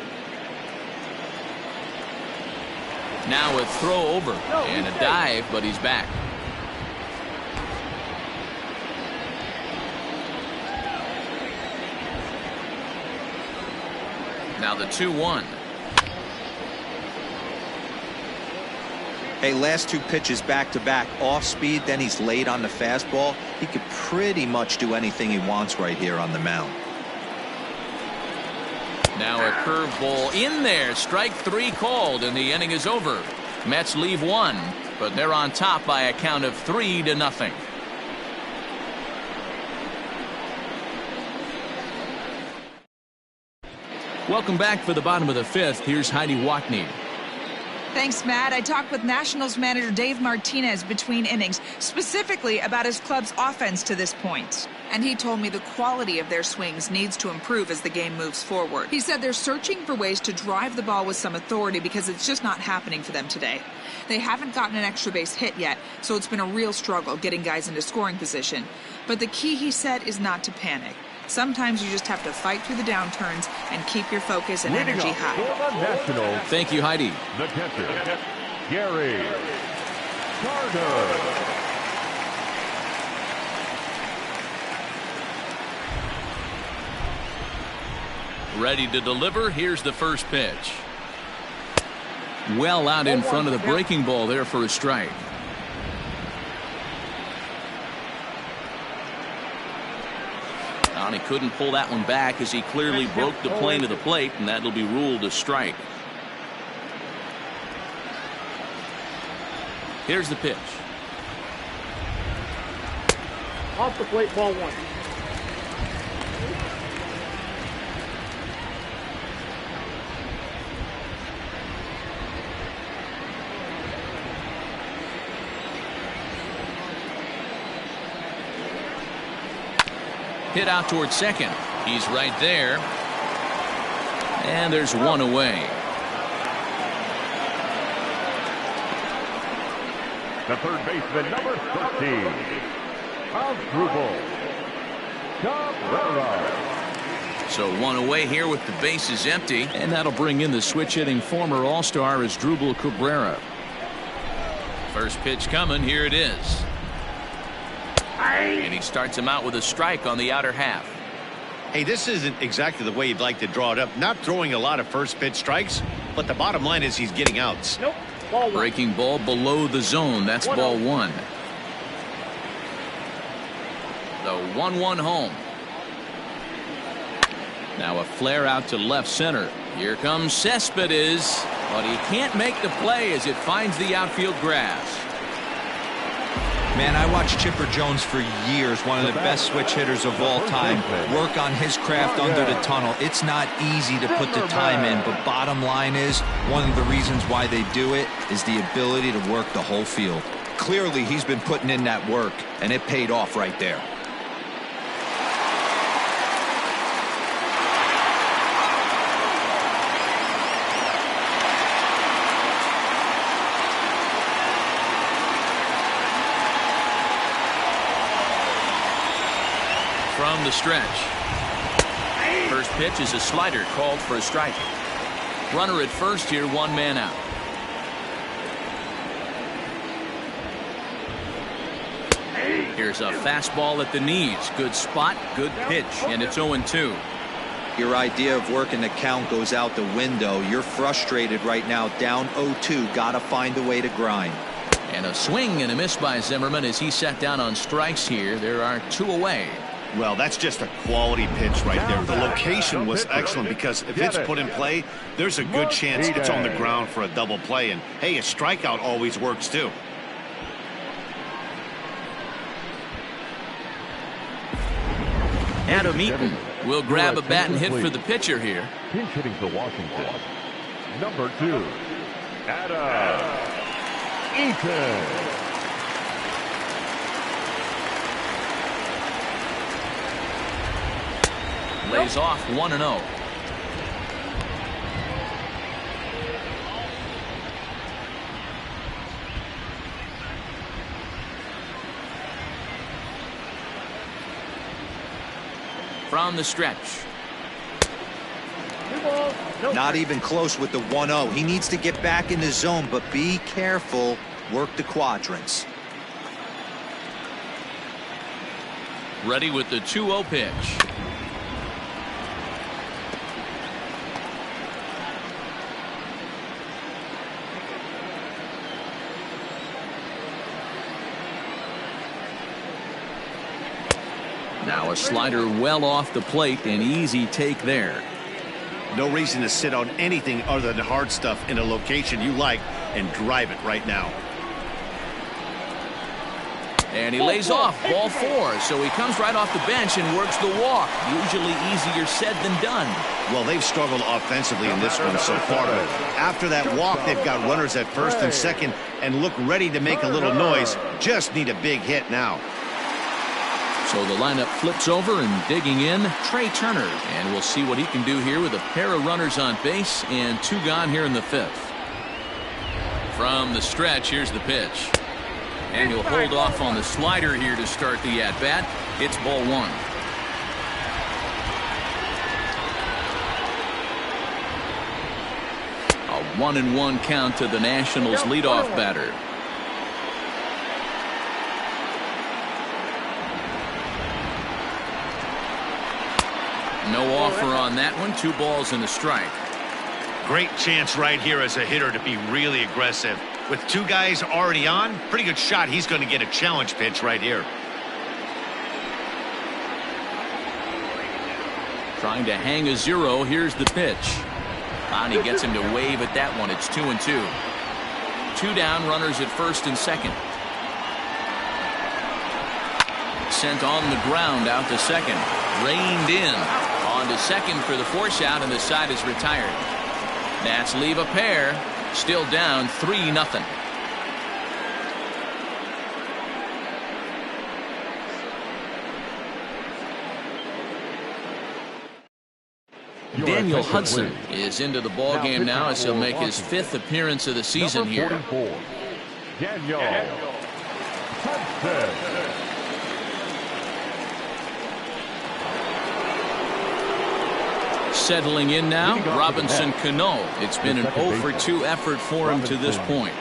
Speaker 1: Now a throw over and a dive, but he's back. Now the 2-1.
Speaker 4: Hey, last 2 pitches back-to-back, off speed, then he's late on the fastball. He could pretty much do anything he wants right here on the mound.
Speaker 1: Now a curveball in there. Strike 3 called, and the inning is over. Mets leave 1, but they're on top by a count of 3-0. Welcome back for the bottom of the 5th. Here's Heidi Watney.
Speaker 5: Thanks, Matt. I talked with Nationals manager Dave Martinez between innings, specifically about his club's offense to this point. And he told me the quality of their swings needs to improve as the game moves forward. He said they're searching for ways to drive the ball with some authority because it's just not happening for them today. They haven't gotten an extra base hit yet, so it's been a real struggle getting guys into scoring position. But the key, he said, is not to panic. Sometimes you just have to fight through the downturns and keep your focus and energy high.
Speaker 1: Thank you, Heidi.
Speaker 3: The catcher, Gary Carter.
Speaker 1: Ready to deliver. Here's the first pitch. Well out in front of the breaking ball there for a strike. And he couldn't pull that one back as he clearly broke the plane of the plate, and that'll be ruled a strike. Here's the pitch.
Speaker 6: Off the plate, ball 1.
Speaker 1: Hit out towards second. He's right there. And there's one away.
Speaker 3: The third baseman, number 13, Cabrera.
Speaker 1: So one away here with the bases empty. And that'll bring in the switch hitting former All-Star Asdrubal Cabrera. First pitch coming. Here it is. And he starts him out with a strike on the outer half.
Speaker 2: Hey, this isn't exactly the way you'd like to draw it up. Not throwing a lot of first pitch strikes, but the bottom line is he's getting outs.
Speaker 6: Nope. Ball 1.
Speaker 1: Breaking ball below the zone. That's ball 1. The 1-1 home. Now a flare out to left center. Here comes Cespedes, but he can't make the play as it finds the outfield grass.
Speaker 4: Man, I watched Chipper Jones for years, one of the best switch hitters of all time, work on his craft under the tunnel. It's not easy to put the time in, but bottom line is, one of the reasons why they do it is the ability to work the whole field. Clearly, he's been putting in that work, and it paid off right there.
Speaker 1: From the stretch. First pitch is a slider called for a strike. Runner at first here, 1 man out. Here's a fastball at the knees. Good spot, good pitch, and it's 0-2.
Speaker 4: Your idea of working the count goes out the window. You're frustrated right now, down 0-2. Gotta find a way to grind.
Speaker 1: And a swing and a miss by Zimmerman as he sat down on strikes here. There are 2 away.
Speaker 2: Well, that's just a quality pitch right there. The location was excellent because if it's put in play, there's a good chance it's on the ground for a double play. And, hey, a strikeout always works, too.
Speaker 1: Adam Eaton will grab a bat and hit for the pitcher here.
Speaker 3: Pinch hitting for Washington, number 2, Adam Eaton.
Speaker 1: Lays off 1-0. From the stretch.
Speaker 6: 2 balls, no
Speaker 4: Not
Speaker 6: strikes.
Speaker 4: even close with the 1-0. He needs to get back in the zone, but be careful. Work the quadrants.
Speaker 1: Ready with the 2-0 pitch. Now a slider well off the plate, an easy take there.
Speaker 2: No reason to sit on anything other than hard stuff in a location you like and drive it right now.
Speaker 1: And he lays off, ball 4. So he comes right off the bench and works the walk. Usually easier said than done.
Speaker 2: Well, they've struggled offensively in this one so far, but after that walk, they've got runners at first and second and look ready to make a little noise. Just need a big hit now.
Speaker 1: So the lineup flips over, and digging in, Trey Turner. And we'll see what he can do here with a pair of runners on base and 2 gone here in the 5th. From the stretch, here's the pitch. And he'll hold off on the slider here to start the at-bat. It's ball 1. A 1-1 count to the Nationals leadoff batter. No offer on that one. 2 balls and a strike.
Speaker 2: Great chance right here as a hitter to be really aggressive. With 2 guys already on, pretty good shot. He's going to get a challenge pitch right here.
Speaker 1: Trying to hang a 0. Here's the pitch. And he gets him to wave at that one. It's 2-2. 2 down, runners at first and second. Sent on the ground out to second. Reined in. On to second for the force out, and the side is retired. Nats leave a pair. Still down 3-0. Daniel Hudson is into the ball game now as he'll make his 5th appearance of the season here.
Speaker 3: Daniel Hudson.
Speaker 1: Settling in now, Robinson Cano. It's been an 0-for-2 effort for him to this point.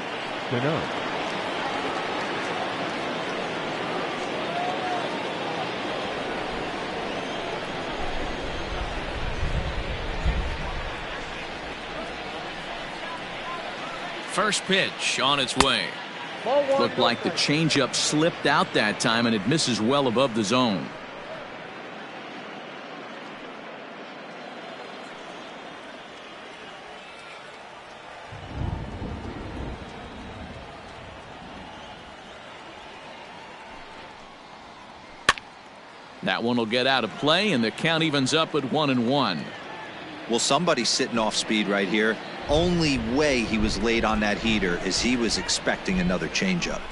Speaker 1: First pitch on its way. Looked like the changeup slipped out that time, and it misses well above the zone. That one will get out of play, and the count evens up at 1-1.
Speaker 4: Well, somebody's sitting off speed right here. Only way he was late on that heater is he was expecting another changeup.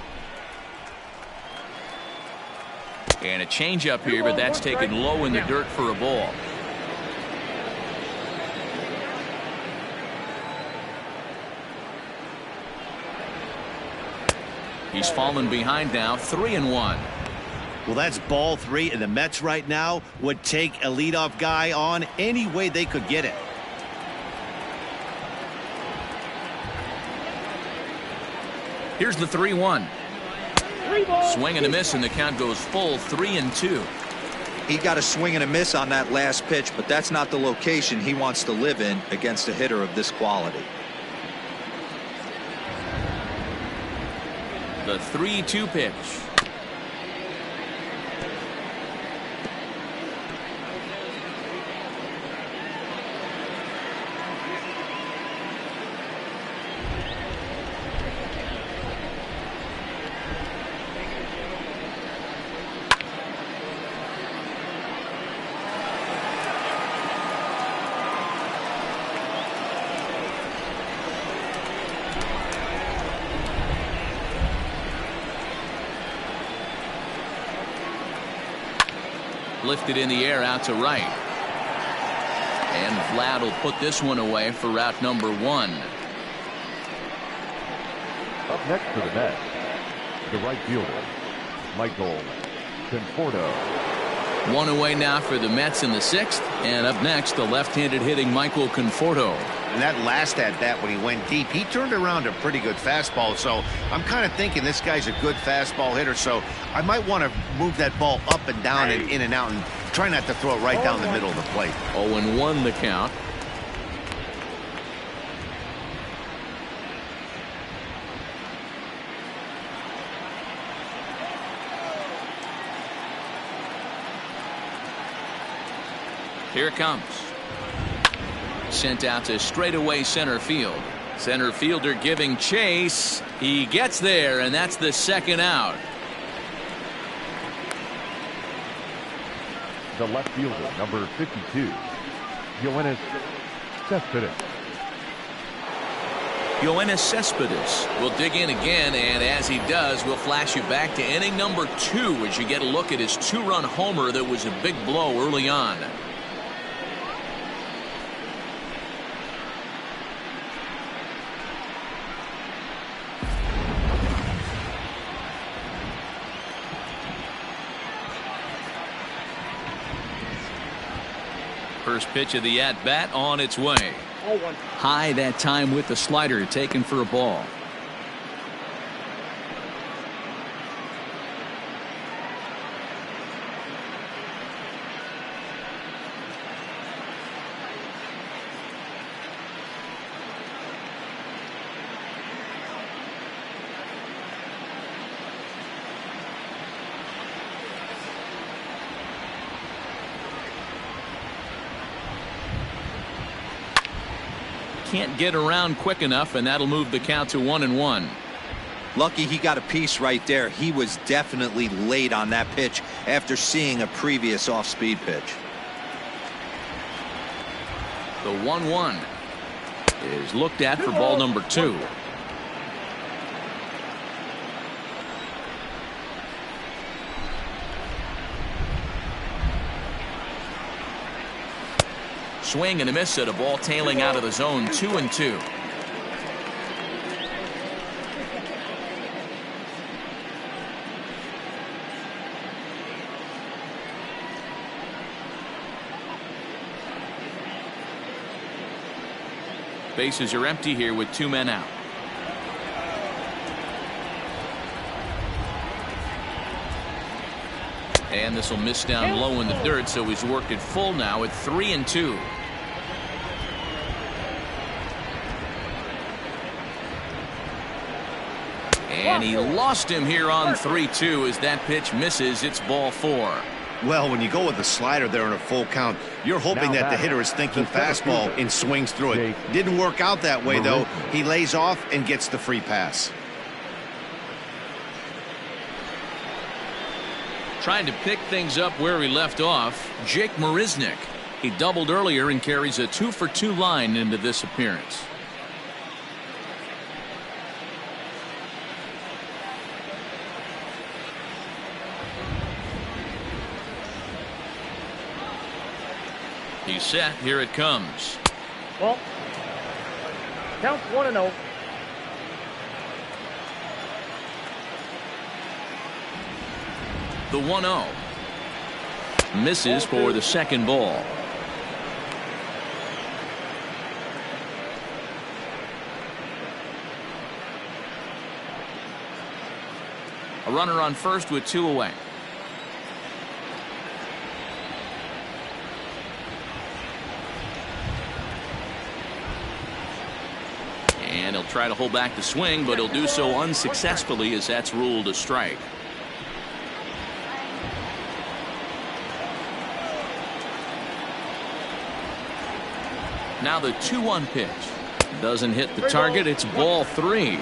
Speaker 1: And a changeup here, but that's taken low in the dirt for a ball. He's fallen behind now, 3-1.
Speaker 2: Well, that's ball 3, and the Mets right now would take a leadoff guy on any way they could get it.
Speaker 1: Here's the 3-1. Swing and a miss, and the count goes full 3-2.
Speaker 4: He got a swing and a miss on that last pitch, but that's not the location he wants to live in against a hitter of this quality.
Speaker 1: The 3-2 pitch. Lifted in the air out to right. And Vlad will put this one away for route number 1.
Speaker 3: Up next to the net, the right fielder, Michael Conforto.
Speaker 1: 1 away now for the Mets in the 6th. And up next, the left-handed hitting Michael Conforto.
Speaker 2: And that last at-bat when he went deep, he turned around a pretty good fastball. So I'm kind of thinking this guy's a good fastball hitter. So I might want to move that ball up and down and in and out and try not to throw it right down the middle of the plate.
Speaker 1: 0-1 the count. Here it comes. Sent out to straightaway center field. Center fielder giving chase. He gets there, and that's the second out.
Speaker 3: The left fielder, number 52, Yoenis Cespedes.
Speaker 1: Yoenis Cespedes will dig in again, and as he does, we'll flash you back to inning number 2 as you get a look at his 2-run homer that was a big blow early on. First pitch of the at-bat on its way. High that time with the slider taken for a ball. Can't get around quick enough, and that'll move the count to 1-1.
Speaker 4: Lucky he got a piece right there. He was definitely late on that pitch after seeing a previous off-speed pitch.
Speaker 1: The 1-1 is looked at for ball number 2. Swing and a miss at a ball tailing out of the zone. 2-2. Bases are empty here with 2 men out. And this will miss down low in the dirt, so he's worked it full now at 3-2. And he lost him here on 3-2 as that pitch misses. It's ball 4.
Speaker 2: Well, when you go with a slider there in a full count, you're hoping that the hitter is thinking fastball and swings through it. Didn't work out that way, though. He lays off and gets the free pass.
Speaker 1: Trying to pick things up where he left off, Jake Marisnick. He doubled earlier and carries a 2-for-2 line into this appearance. He's set. Here it comes.
Speaker 6: Well, count 1-0.
Speaker 1: The 1-0 misses for the second ball. A runner on first with 2 away. And he'll try to hold back the swing, but he'll do so unsuccessfully as that's ruled a strike. Now the 2-1 pitch. Doesn't hit the target. It's ball 3.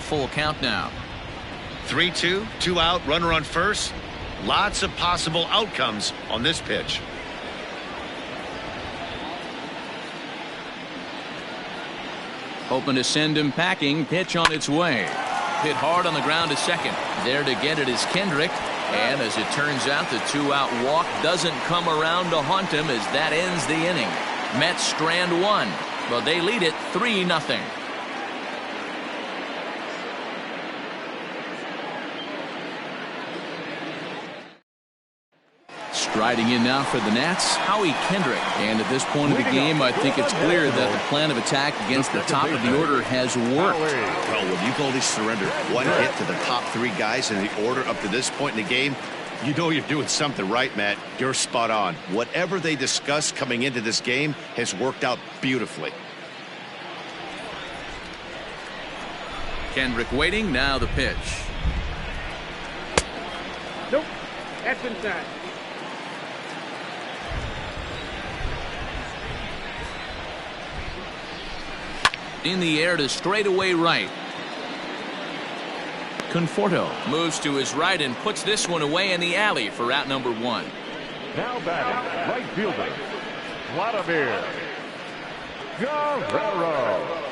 Speaker 1: Full count now.
Speaker 2: 3-2, 2 out, runner on first. Lots of possible outcomes on this pitch.
Speaker 1: Hoping to send him packing. Pitch on its way. Hit hard on the ground to second. There to get it is Kendrick. And as it turns out, the 2-out walk doesn't come around to haunt him as that ends the inning. Mets strand 1. But they lead it 3-0. Striding in now for the Nats, Howie Kendrick. And at this point of the game, I think it's clear that the plan of attack against the top of the order has worked.
Speaker 2: Well, when you've only surrendered one hit to the top three guys in the order up to this point in the game, you know you're doing something right, Matt. You're spot on. Whatever they discussed coming into this game has worked out beautifully.
Speaker 1: Kendrick waiting, now the pitch.
Speaker 6: Nope. That's inside.
Speaker 1: In the air to straightaway right. Conforto moves to his right and puts this one away in the alley for out number 1.
Speaker 3: Now batting, right fielder, Vladimir Guerrero.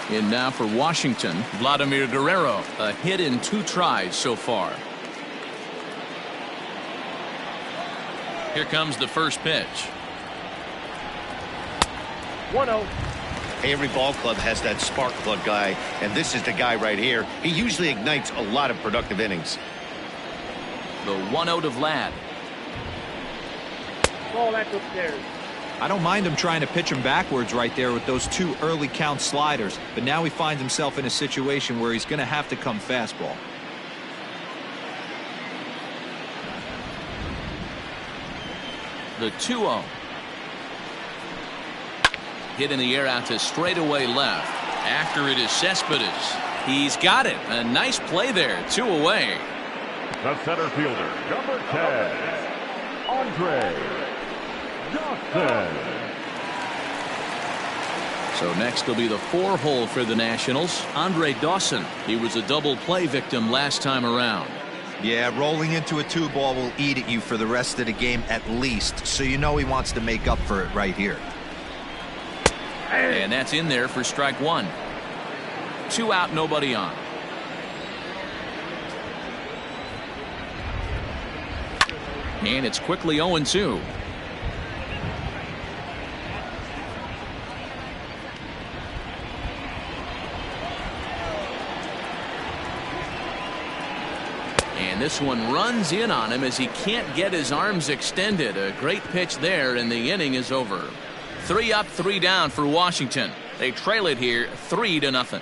Speaker 1: In now for Washington, Vladimir Guerrero. A hit in 2 tries so far. Here comes the first pitch.
Speaker 6: 1-0.
Speaker 2: Every ball club has that spark plug guy, and this is the guy right here. He usually ignites a lot of productive innings.
Speaker 1: The 1-0 to Vlad.
Speaker 6: Ball that's upstairs.
Speaker 4: I don't mind him trying to pitch him backwards right there with those 2 early count sliders, but now he finds himself in a situation where he's going to have to come fastball.
Speaker 1: The 2-0. Hit in the air out to straightaway left. After it is Cespedes. He's got it. A nice play there. 2 away.
Speaker 3: The center fielder, number 10, Andre Johnson.
Speaker 1: So next will be the 4-hole for the Nationals. Andre Dawson. He was a double play victim last time around.
Speaker 4: Yeah, rolling into a 2-ball will eat at you for the rest of the game at least, so you know he wants to make up for it right here.
Speaker 1: And that's in there for strike 1. 2 out, nobody on. And it's quickly 0-2. And this one runs in on him as he can't get his arms extended. A great pitch there, and the inning is over. 3 up, 3 down for Washington. They trail it here 3-0.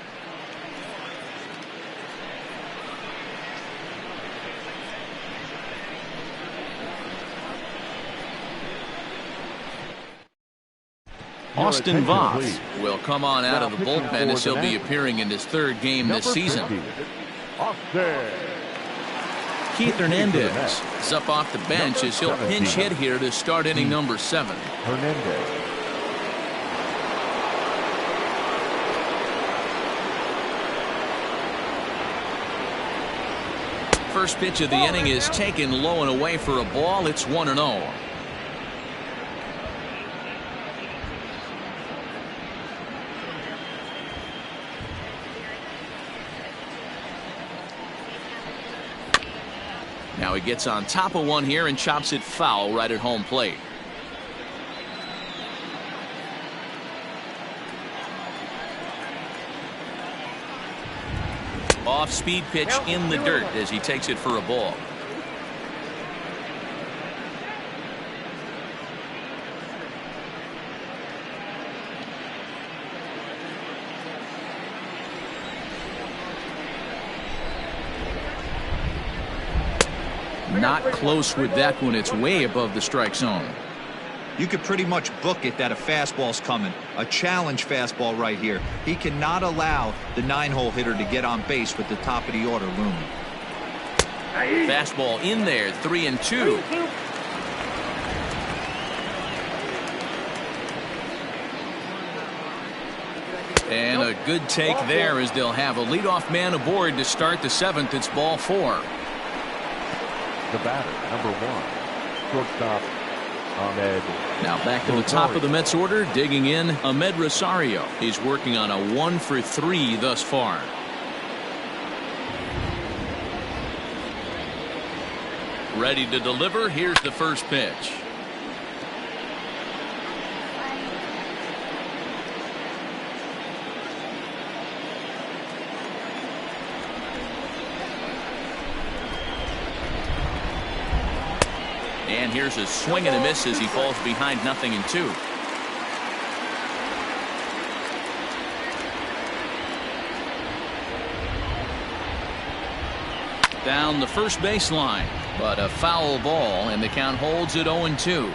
Speaker 1: Austin Voth will come on out of the bullpen as he'll be appearing in his 3rd game this season. Keith Hernandez is up off the bench as he'll pinch hit here to start inning number 7.
Speaker 3: Hernandez.
Speaker 1: First pitch of the inning is taken low and away for a ball. It's 1-0. Now he gets on top of one here and chops it foul right at home plate. Off-speed pitch in the dirt as he takes it for a ball. Not close with that one. It's way above the strike zone.
Speaker 4: You could pretty much book it that a fastball's coming. A challenge fastball right here. He cannot allow the 9-hole hitter to get on base with the top of the order looming.
Speaker 1: Fastball in there, 3-2. And a good take there as they'll have a leadoff man aboard to start the 7th. It's ball 4.
Speaker 3: The batter, number 1, shortstop Ahmed.
Speaker 1: Now back to the top of the Mets order, digging in Ahmed Rosario. He's working on a 1-for-3 thus far. Ready to deliver. Here's the first pitch. here's a swing and a miss as he falls behind 0-2. Down the first baseline, but a foul ball, and the count holds at 0-2.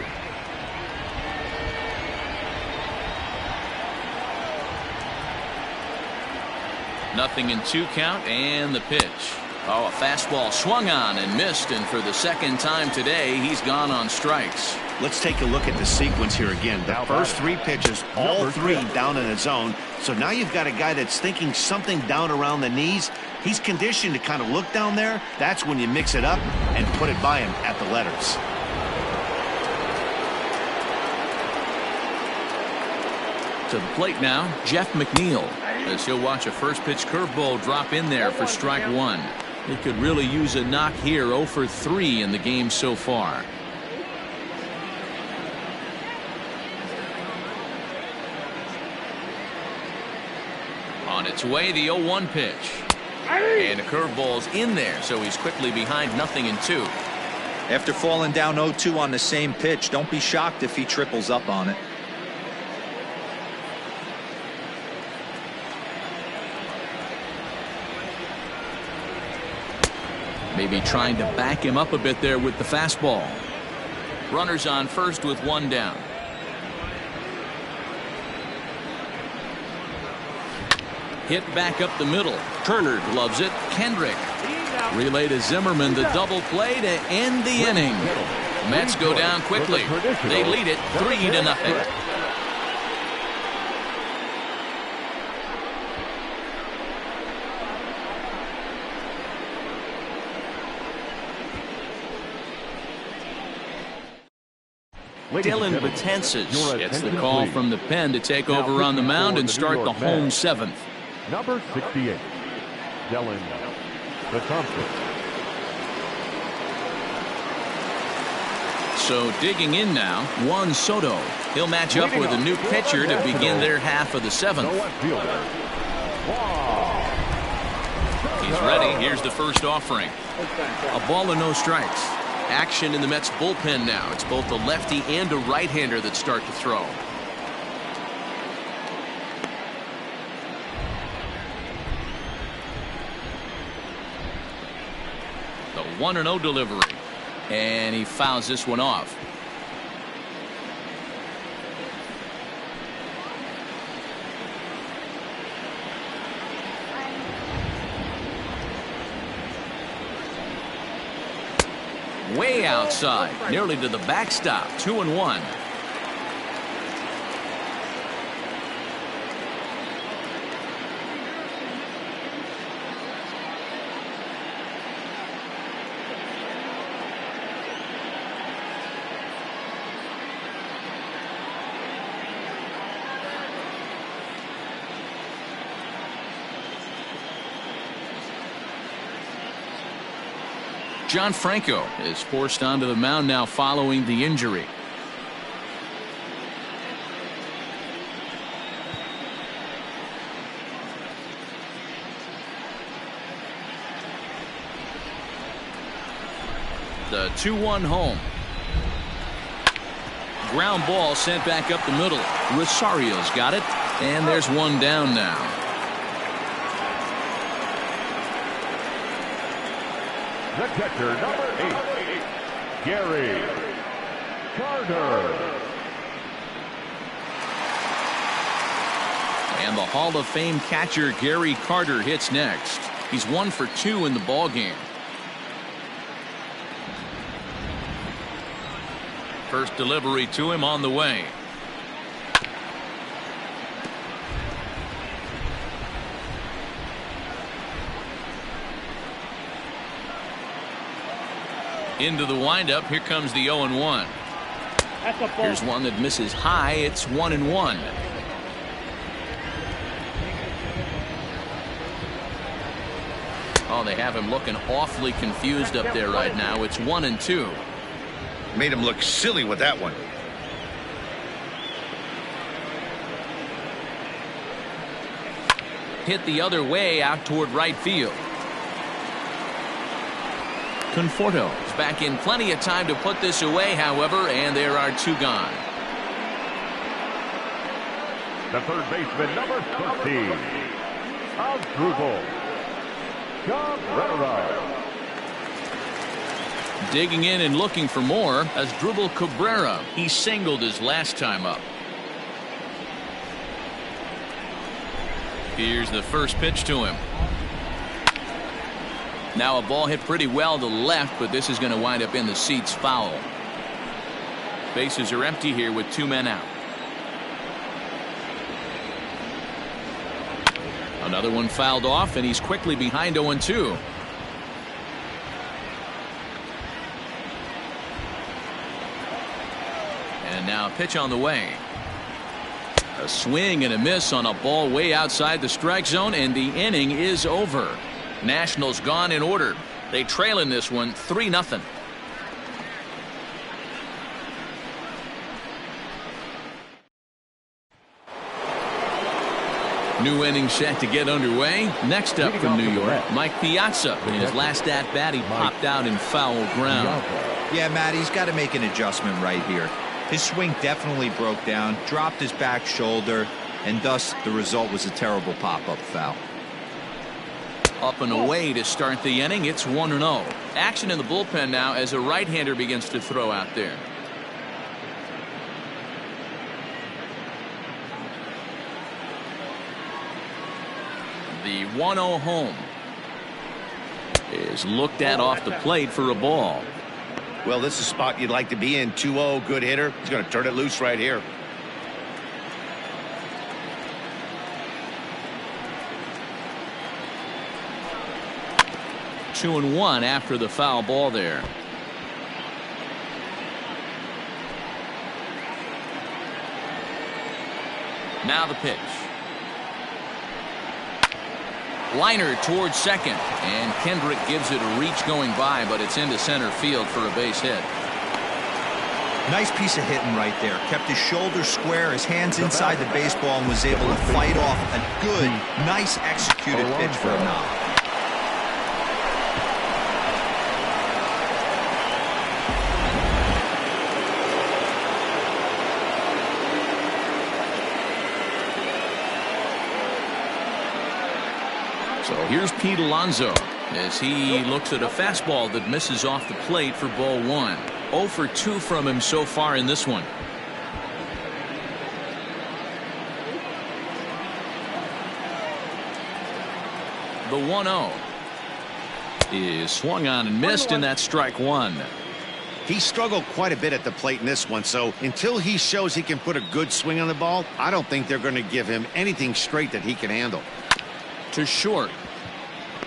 Speaker 1: Nothing in 2 count, and the pitch. Oh, a fastball swung on and missed, and for the second time today, he's gone on strikes.
Speaker 2: Let's take a look at the sequence here again. The first 3 pitches, all 3 down in the zone. So now you've got a guy that's thinking something down around the knees. He's conditioned to kind of look down there. That's when you mix it up and put it by him at the letters.
Speaker 1: To the plate now, Jeff McNeil, as he'll watch a first pitch curveball drop in there for strike 1. He could really use a knock here. 0 for 3 in the game so far. On its way, the 0-1 pitch. And the curveball's in there, so he's quickly behind 0-2.
Speaker 4: After falling down 0-2 on the same pitch, don't be shocked if he triples up on it.
Speaker 1: Maybe trying to back him up a bit there with the fastball. Runners on first with 1 down. Hit back up the middle. Turner gloves it. Kendrick. Relay to Zimmerman. The double play to end the inning. Mets go down quickly. They lead it 3-0. Dylan Betances gets the call from the pen to take over on the mound and start the home 7th.
Speaker 3: Number 68, Dylan Betances.
Speaker 1: So digging in now, Juan Soto. He'll match up with a new pitcher to begin their half of the 7th. He's ready. Here's the first offering. A ball and no strikes. Action in the Mets bullpen now. It's both a lefty and a right-hander that start to throw. The 1-0 delivery. And he fouls this one off. Way outside, nearly to the backstop. 2-1. John Franco is forced onto the mound now following the injury. The 2-1 home. Ground ball sent back up the middle. Rosario's got it, and there's 1 down now.
Speaker 3: The catcher, number 8, Gary Carter.
Speaker 1: And the Hall of Fame catcher Gary Carter hits next. He's 1 for 2 in the ballgame. First delivery to him on the way. Into the windup. Here comes the 0-1. Here's one that misses high. It's 1-1. Oh, they have him looking awfully confused up there right now. It's 1-2.
Speaker 2: Made him look silly with that one. Hit the other way out toward right field.
Speaker 1: Conforto is back in plenty of time to put this away, however, and there are 2 gone.
Speaker 3: The third baseman, number 13, Asdrubal Cabrera.
Speaker 1: Digging in and looking for more as Asdrubal Cabrera. He singled his last time up. Here's the first pitch to him. Now a ball hit pretty well to left, but this is going to wind up in the seats foul. Bases are empty here with 2 men out. Another one fouled off, and he's quickly behind 0-2. And now a pitch on the way. A swing and a miss on a ball way outside the strike zone, and the inning is over. Nationals gone in order. They trail in this one 3-0. New inning set to get underway. Next up from New York, Mike Piazza. In his last at-bat, he popped out in foul ground.
Speaker 4: Yeah, Matt, he's got to make an adjustment right here. His swing definitely broke down, dropped his back shoulder, and thus the result was a terrible pop-up foul.
Speaker 1: Up and away to start the inning. It's 1-0. Action in the bullpen now as a right-hander begins to throw out there. The 1-0 home is looked at off the plate for a ball.
Speaker 2: Well, this is a spot you'd like to be in. 2-0, good hitter. He's going to turn it loose right here.
Speaker 1: Two and one after the foul ball there. Now the pitch. Liner towards second, and Kendrick gives it a reach going by, but it's into center field for a base hit.
Speaker 4: Nice piece of hitting right there. Kept his shoulders square, his hands inside the baseball, and was able to fight off a good, nice executed pitch for a knock.
Speaker 1: So here's Pete Alonso as he looks at a fastball that misses off the plate for ball one. 0 for 2 from him so far in this one. The 1-0 is swung on and missed, and that's strike one.
Speaker 2: He struggled quite a bit at the plate in this one, so until he shows he can put a good swing on the ball, I don't think they're going to give him anything straight that he can handle.
Speaker 1: To short.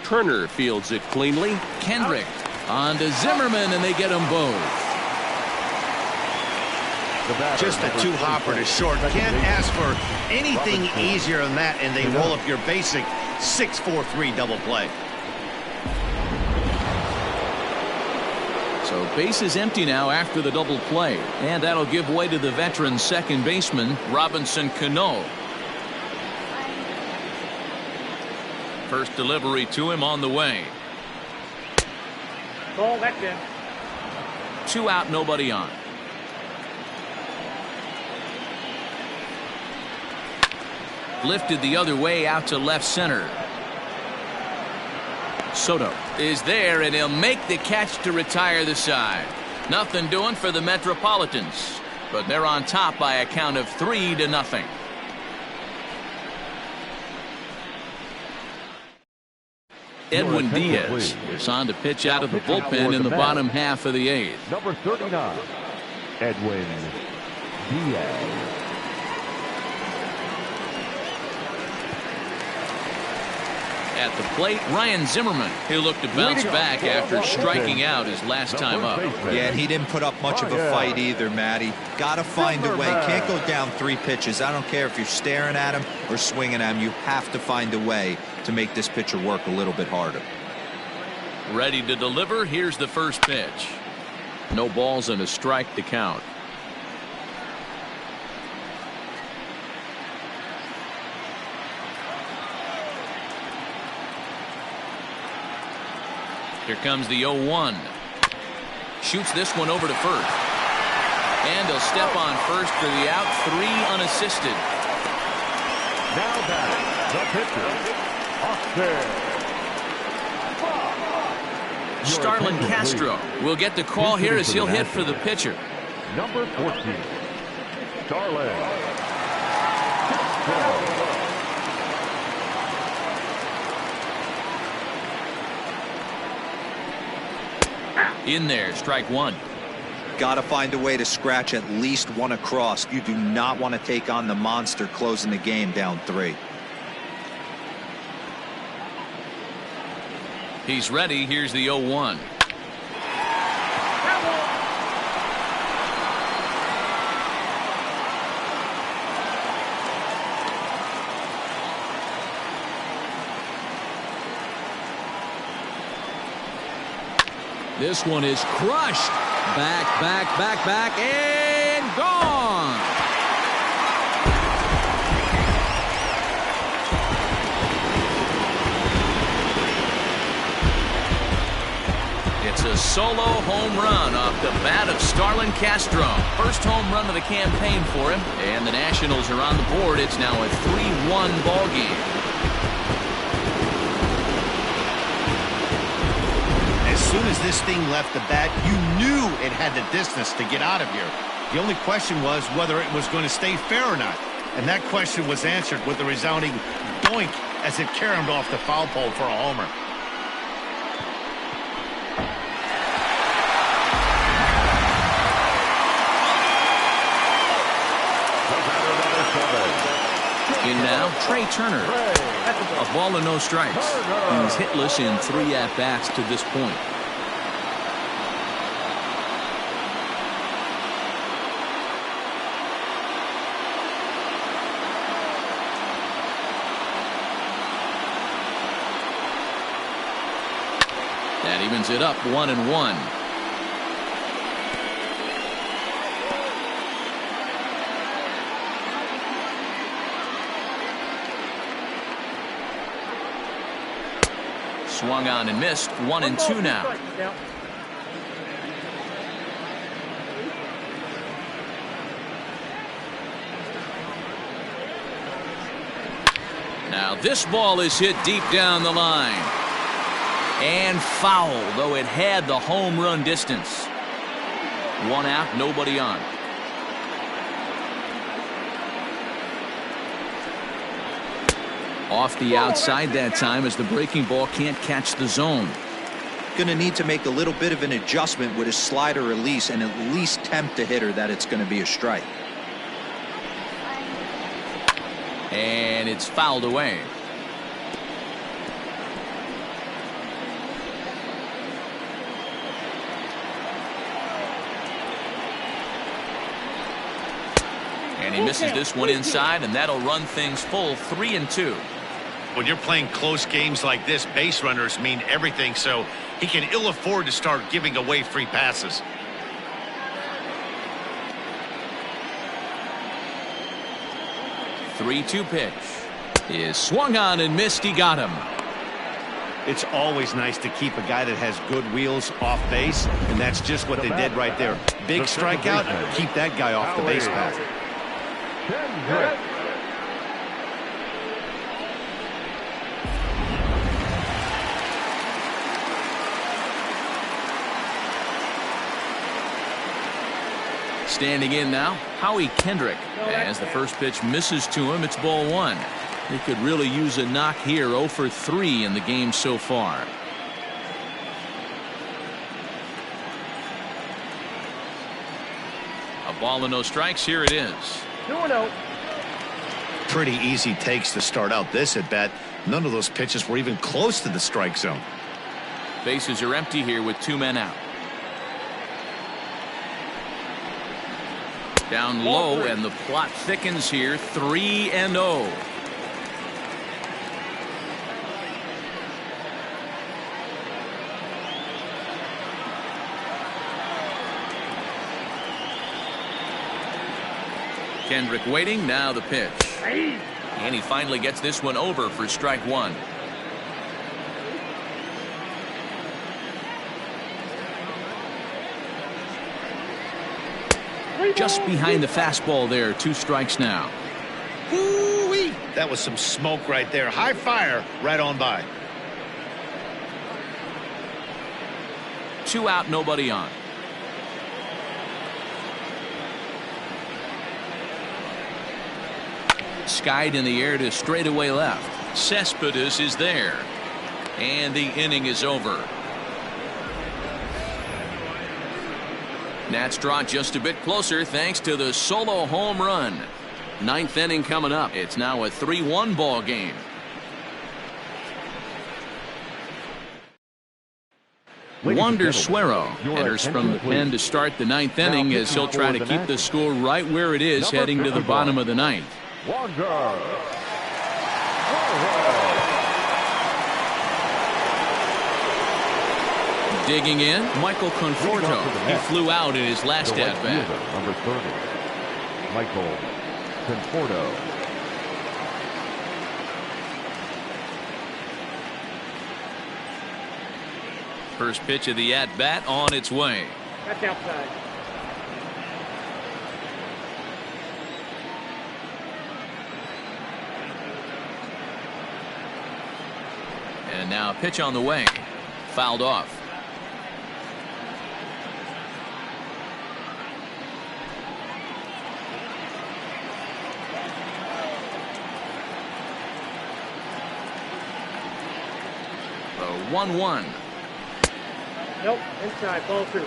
Speaker 1: Turner fields it cleanly. Kendrick on to Zimmerman, and they get them both.
Speaker 2: Just a two-hopper to short. Can't ask for anything easier than that, and they roll up your basic 6-4-3 double play.
Speaker 1: So base is empty now after the double play, and that'll give way to the veteran second baseman Robinson Cano. First delivery to him on the way.
Speaker 6: Ball, that's in.
Speaker 1: 2 out, nobody on. Lifted the other way out to left center. Soto is there, and he'll make the catch to retire the side. Nothing doing for the Metropolitans, but they're on top by a count of 3-0. Edwin Diaz is on to pitch out of the bullpen in the bottom half of the 8th.
Speaker 3: Number 39, Edwin Diaz.
Speaker 1: At the plate, Ryan Zimmerman. He'll look to bounce back after striking out his last time up.
Speaker 4: Yeah, and he didn't put up much of a fight either, Matty. Gotta find a way. Can't go down 3 pitches. I don't care if you're staring at him or swinging at him. You have to find a way to make this pitcher work a little bit harder.
Speaker 1: Ready to deliver. Here's the first pitch. No balls and a strike to count. Here comes the 0-1. Shoots this one over to first. And he'll step on first for the out. 3 unassisted.
Speaker 3: Now batting, the pitcher, Austin.
Speaker 1: Starlin Castro will get the call here as he'll hit for the pitcher.
Speaker 3: Number 14, Starlin Castro.
Speaker 1: In there, strike 1.
Speaker 4: Got to find a way to scratch at least one across. You do not want to take on the monster closing the game down 3.
Speaker 1: He's ready. Here's the 0-1. This one is crushed. Back, and gone. It's a solo home run off the bat of Starlin Castro. First home run of the campaign for him, and the Nationals are on the board. It's now a 3-1 ball game.
Speaker 2: As soon as this thing left the bat, you knew it had the distance to get out of here. The only question was whether it was going to stay fair or not. And that question was answered with the resounding doink as it caromed off the foul pole for a homer.
Speaker 1: In now, Trey Turner. A ball and no strikes. He's hitless in 3 at-bats to this point. That evens it up 1-1. Swung on and missed. 1-2 now. Now this ball is hit deep down the line. And foul, though it had the home run distance. 1 out, nobody on. Off the outside that time as the breaking ball can't catch the zone.
Speaker 4: Going to need to make a little bit of an adjustment with his slider release and at least tempt the hitter that it's going to be a strike.
Speaker 1: And it's fouled away. And he misses this one inside, and that'll run things full 3-2.
Speaker 2: When you're playing close games like this, base runners mean everything, so he can ill afford to start giving away free passes.
Speaker 1: Three-two pitch is swung on and missed. He got him.
Speaker 2: It's always nice to keep a guy that has good wheels off base, and that's just what they did right there. Big strikeout, keep that guy off the base path.
Speaker 1: Standing in now, Howie Kendrick. As the first pitch misses to him, it's ball 1. He could really use a knock here. 0 for 3 in the game so far. A ball and no strikes. Here it is.
Speaker 6: 2-0.
Speaker 2: Pretty easy takes to start out this at bat. None of those pitches were even close to the strike zone.
Speaker 1: Bases are empty here with 2 men out. Down low, and the plot thickens here. 3-0. Kendrick waiting. Now the pitch. And he finally gets this one over for strike 1. Just behind the fastball there. 2 strikes now.
Speaker 2: Woo-wee. That was some smoke right there. High fire right on by.
Speaker 1: 2 out, nobody on. Skied in the air to straightaway left. Cespedes is there. And the inning is over. Nats draw just a bit closer thanks to the solo home run. 9th inning coming up. It's now a 3-1 ball game. Wander Suero enters from the pen to start the 9th inning as he'll try to keep the score right where it is heading to the bottom of the 9th. Digging in, Michael Conforto. He flew out in his last at-bat.
Speaker 3: Number 30, Michael Conforto.
Speaker 1: First pitch of the at-bat on its way.
Speaker 6: That's outside.
Speaker 1: And now a pitch on the way. Fouled off. The 1-1.
Speaker 6: Nope, inside, ball 2.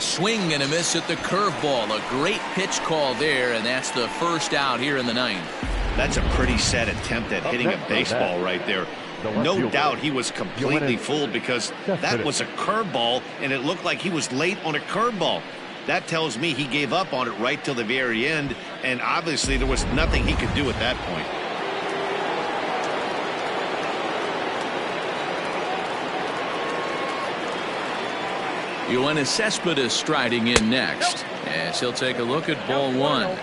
Speaker 1: Swing and a miss at the curveball. A great pitch call there, and that's the first out here in the 9th.
Speaker 2: That's a pretty sad attempt at hitting a baseball right there. No doubt he was completely fooled because that was a curveball, and it looked like he was late on a curveball. That tells me he gave up on it right till the very end, and obviously there was nothing he could do at that point.
Speaker 1: Yoenis Cespedes striding in next as he'll take a look at ball 1.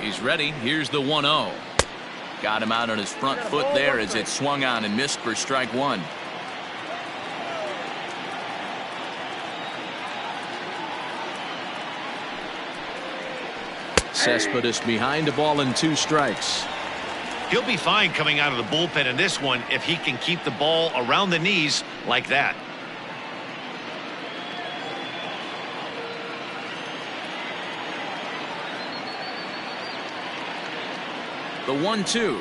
Speaker 1: He's ready. Here's the 1-0. Got him out on his front foot there as it swung on and missed for strike 1. Cespedes behind a ball and 2 strikes.
Speaker 2: He'll be fine coming out of the bullpen in this one if he can keep the ball around the knees like that.
Speaker 1: The 1-2.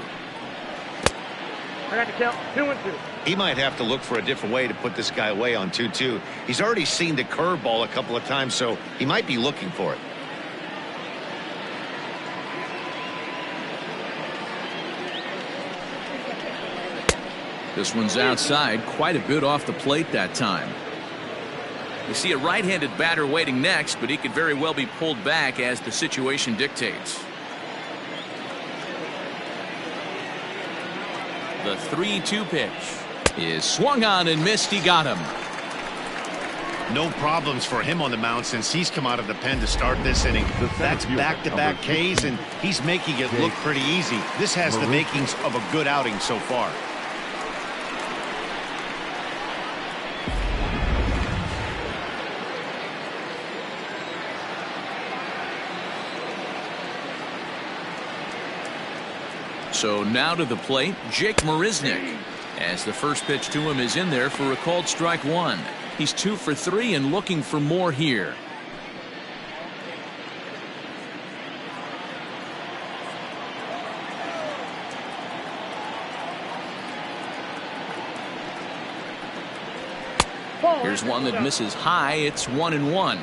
Speaker 6: I got to count 2-2.
Speaker 2: He might have to look for a different way to put this guy away on 2-2. He's already seen the curveball a couple of times, so he might be looking for it.
Speaker 1: This one's outside, quite a bit off the plate that time. You see a right-handed batter waiting next, but he could very well be pulled back as the situation dictates. The 3-2 pitch is swung on and missed. He got him.
Speaker 2: No problems for him on the mound since he's come out of the pen to start this inning. That's back-to-back Ks, and he's making it look pretty easy. This has the makings of a good outing so far.
Speaker 1: So now to the plate, Jake Marisnick, as the first pitch to him is in there for a called strike 1. He's 2 for 3 and looking for more here. Here's one that misses high. It's 1-1.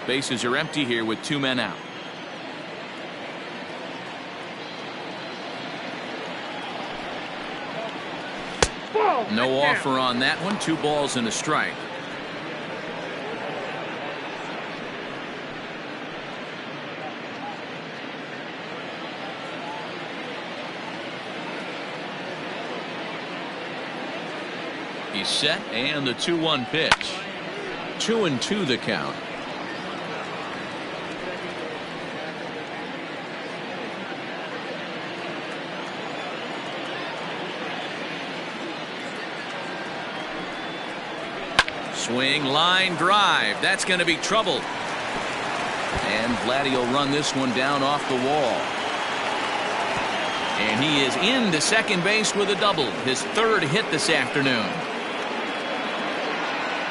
Speaker 1: Bases are empty here with 2 men out. No offer on that one. 2 balls and a strike. He's set, and the 2-1 pitch. 2-2 the count. Swing, line drive. That's going to be trouble. And Vladdy will run this one down off the wall. And he is into second base with a double. His 3rd hit this afternoon.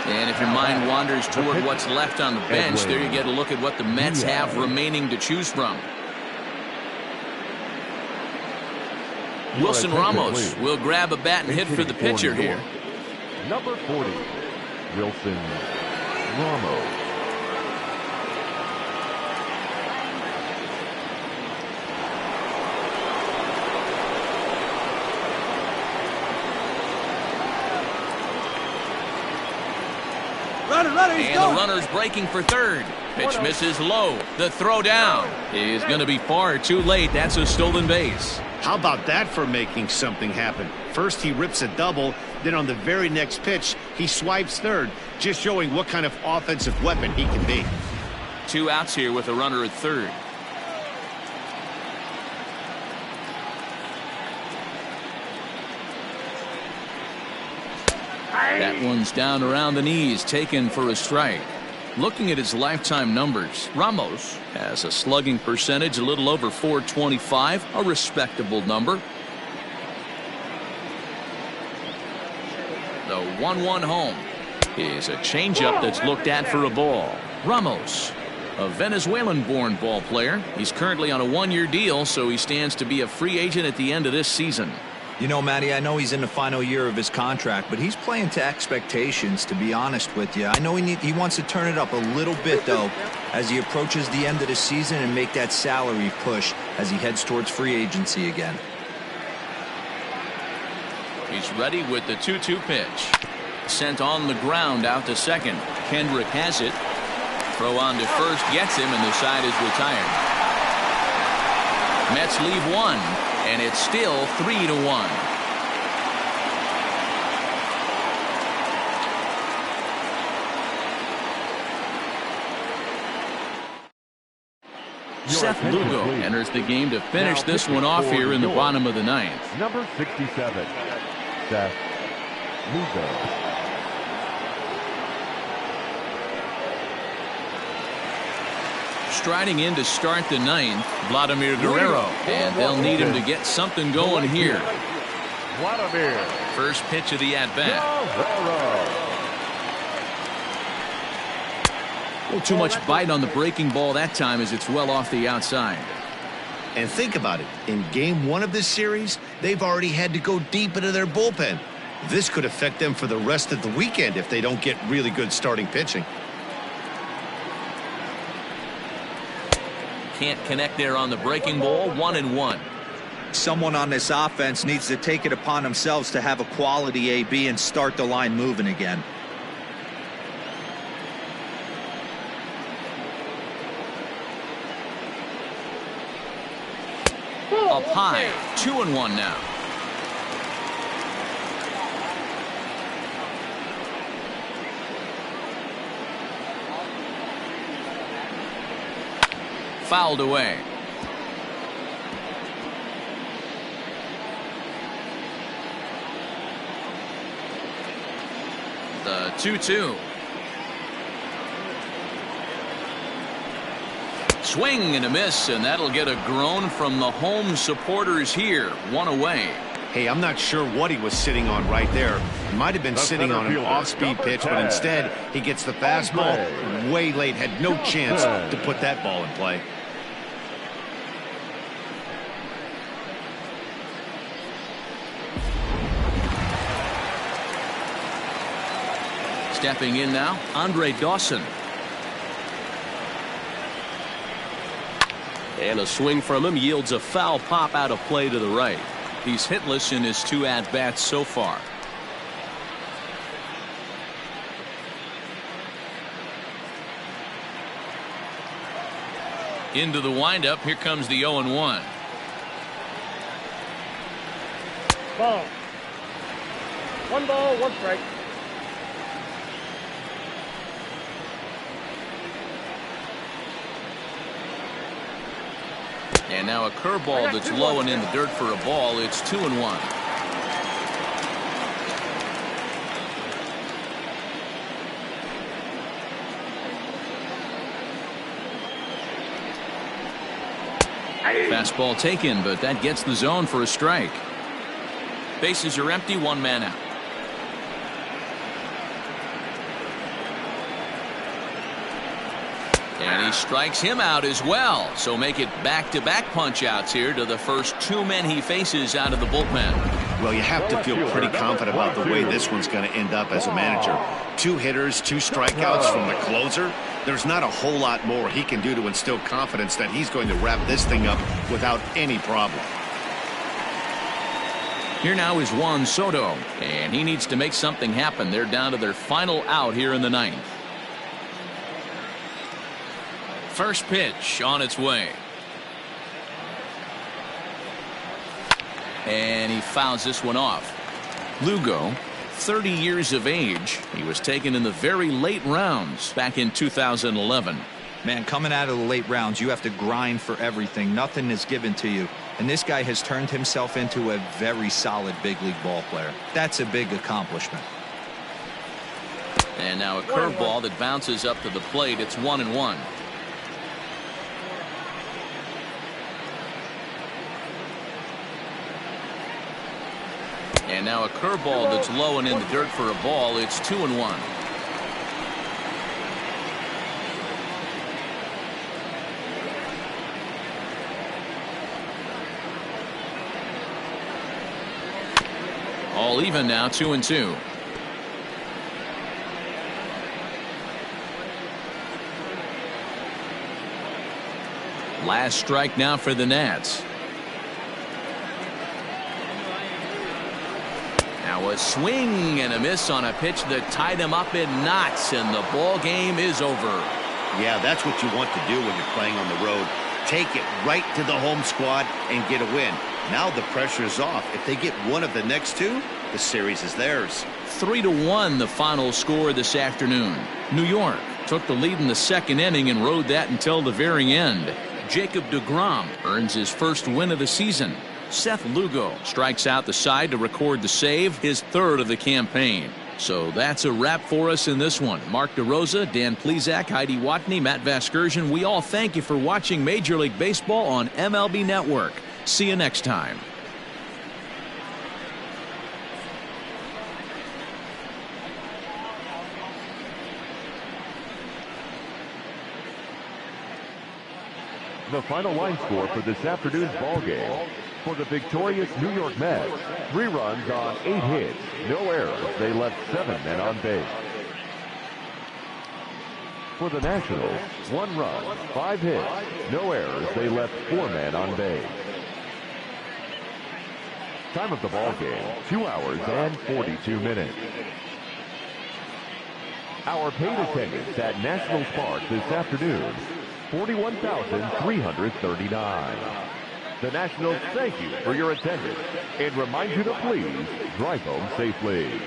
Speaker 1: And if your mind wanders toward what's left on the bench, there you get a look at what the Mets have remaining to choose from. Wilson Ramos will grab a bat and hit for the pitcher here.
Speaker 3: Number 40, Wilson Ramos.
Speaker 1: And the runner's breaking for 3rd. Pitch misses low. The throw down is going to be far too late. That's a stolen base.
Speaker 2: How about that for making something happen? First he rips a double, then on the very next pitch he swipes 3rd, just showing what kind of offensive weapon he can be.
Speaker 1: 2 outs here with a runner at 3rd. That one's down around the knees, taken for a strike. Looking at his lifetime numbers, Ramos has a slugging percentage a little over .425, a respectable number. The 1-1 home is a changeup that's looked at for a ball. Ramos, a Venezuelan-born ball player. He's currently on a 1-year deal, so he stands to be a free agent at the end of this season.
Speaker 4: You know, Matty, I know he's in the final year of his contract, but he's playing to expectations, to be honest with you. I know he wants to turn it up a little bit, though, as he approaches the end of the season and make that salary push as he heads towards free agency again.
Speaker 1: He's ready with the 2-2 pitch. Sent on the ground out to second. Kendrick has it. Throw on to first, gets him, and the side is retired. Mets leave 1. And it's still 3-1. Seth Lugo enters the game to finish this one off here in the bottom of the 9th.
Speaker 3: Number 67, Seth Lugo.
Speaker 1: Striding in to start the 9th, Vladimir Guerrero, and they'll need him to get something going here.
Speaker 3: Vladimir.
Speaker 1: First pitch of the at-bat. Oh, too much bite on the breaking ball that time as it's well off the outside.
Speaker 2: And think about it. In game 1 of this series, they've already had to go deep into their bullpen. This could affect them for the rest of the weekend if they don't get really good starting pitching.
Speaker 1: Can't connect there on the breaking ball. 1-1.
Speaker 4: Someone on this offense needs to take it upon themselves to have a quality AB and start the line moving again.
Speaker 1: Up high. 2-1 now. Fouled away. The 2-2. Swing and a miss, and that'll get a groan from the home supporters here. 1 away.
Speaker 2: Hey, I'm not sure what he was sitting on right there. He might have been sitting on an off-speed pitch, but instead he gets the fastball way late. Had no chance to put that ball in play.
Speaker 1: Stepping in now, Andre Dawson. And a swing from him yields a foul pop out of play to the right. He's hitless in his 2 at-bats so far. Into the windup. Here comes the 0-1.
Speaker 6: Ball. 1 ball, 1 strike.
Speaker 1: And now a curveball that's low and in the dirt for a ball. It's 2-1. Fastball taken, but that gets the zone for a strike. Bases are empty, 1 man out. And he strikes him out as well. So make it back-to-back punch-outs here to the first 2 men he faces out of the bullpen.
Speaker 2: Well, you have to feel pretty confident about the way this one's going to end up as a manager. 2 hitters, 2 strikeouts from the closer. There's not a whole lot more he can do to instill confidence that he's going to wrap this thing up without any problem.
Speaker 1: Here now is Juan Soto, and he needs to make something happen. They're down to their final out here in the 9th. First pitch on its way. And he fouls this one off. Lugo, 30 years of age. He was taken in the very late rounds back in 2011.
Speaker 4: Man, coming out of the late rounds, you have to grind for everything. Nothing is given to you. And this guy has turned himself into a very solid big league ball player. That's a big accomplishment.
Speaker 1: And now a curveball that bounces up to the plate. It's 1-1. And now a curveball that's low and in the dirt for a ball. It's 2-1. All even now, 2-2. Last strike now for the Nats. Now a swing and a miss on a pitch that tied him up in knots, and the ball game is over.
Speaker 2: Yeah, that's what you want to do when you're playing on the road. Take it right to the home squad and get a win. Now the pressure is off. If they get one of the next 2, the series is theirs.
Speaker 1: 3-1 the final score this afternoon. New York took the lead in the 2nd inning and rode that until the very end. Jacob deGrom earns his first win of the season. Seth Lugo strikes out the side to record the save, his 3rd of the campaign. So that's a wrap for us in this one. Mark DeRosa, Dan Plesac, Heidi Watney, Matt Vasgersian, we all thank you for watching Major League Baseball on MLB Network. See you next time.
Speaker 3: The final line score for this afternoon's ball game. For the victorious New York Mets, 3 runs on 8 hits, no errors. They left 7 men on base. For the Nationals, 1 run, 5 hits, no errors. They left 4 men on base. Time of the ball game, 2 hours and 42 minutes. Our paid attendance at Nationals Park this afternoon, 41,339. The Nationals thank you for your attendance and remind you to please drive home safely.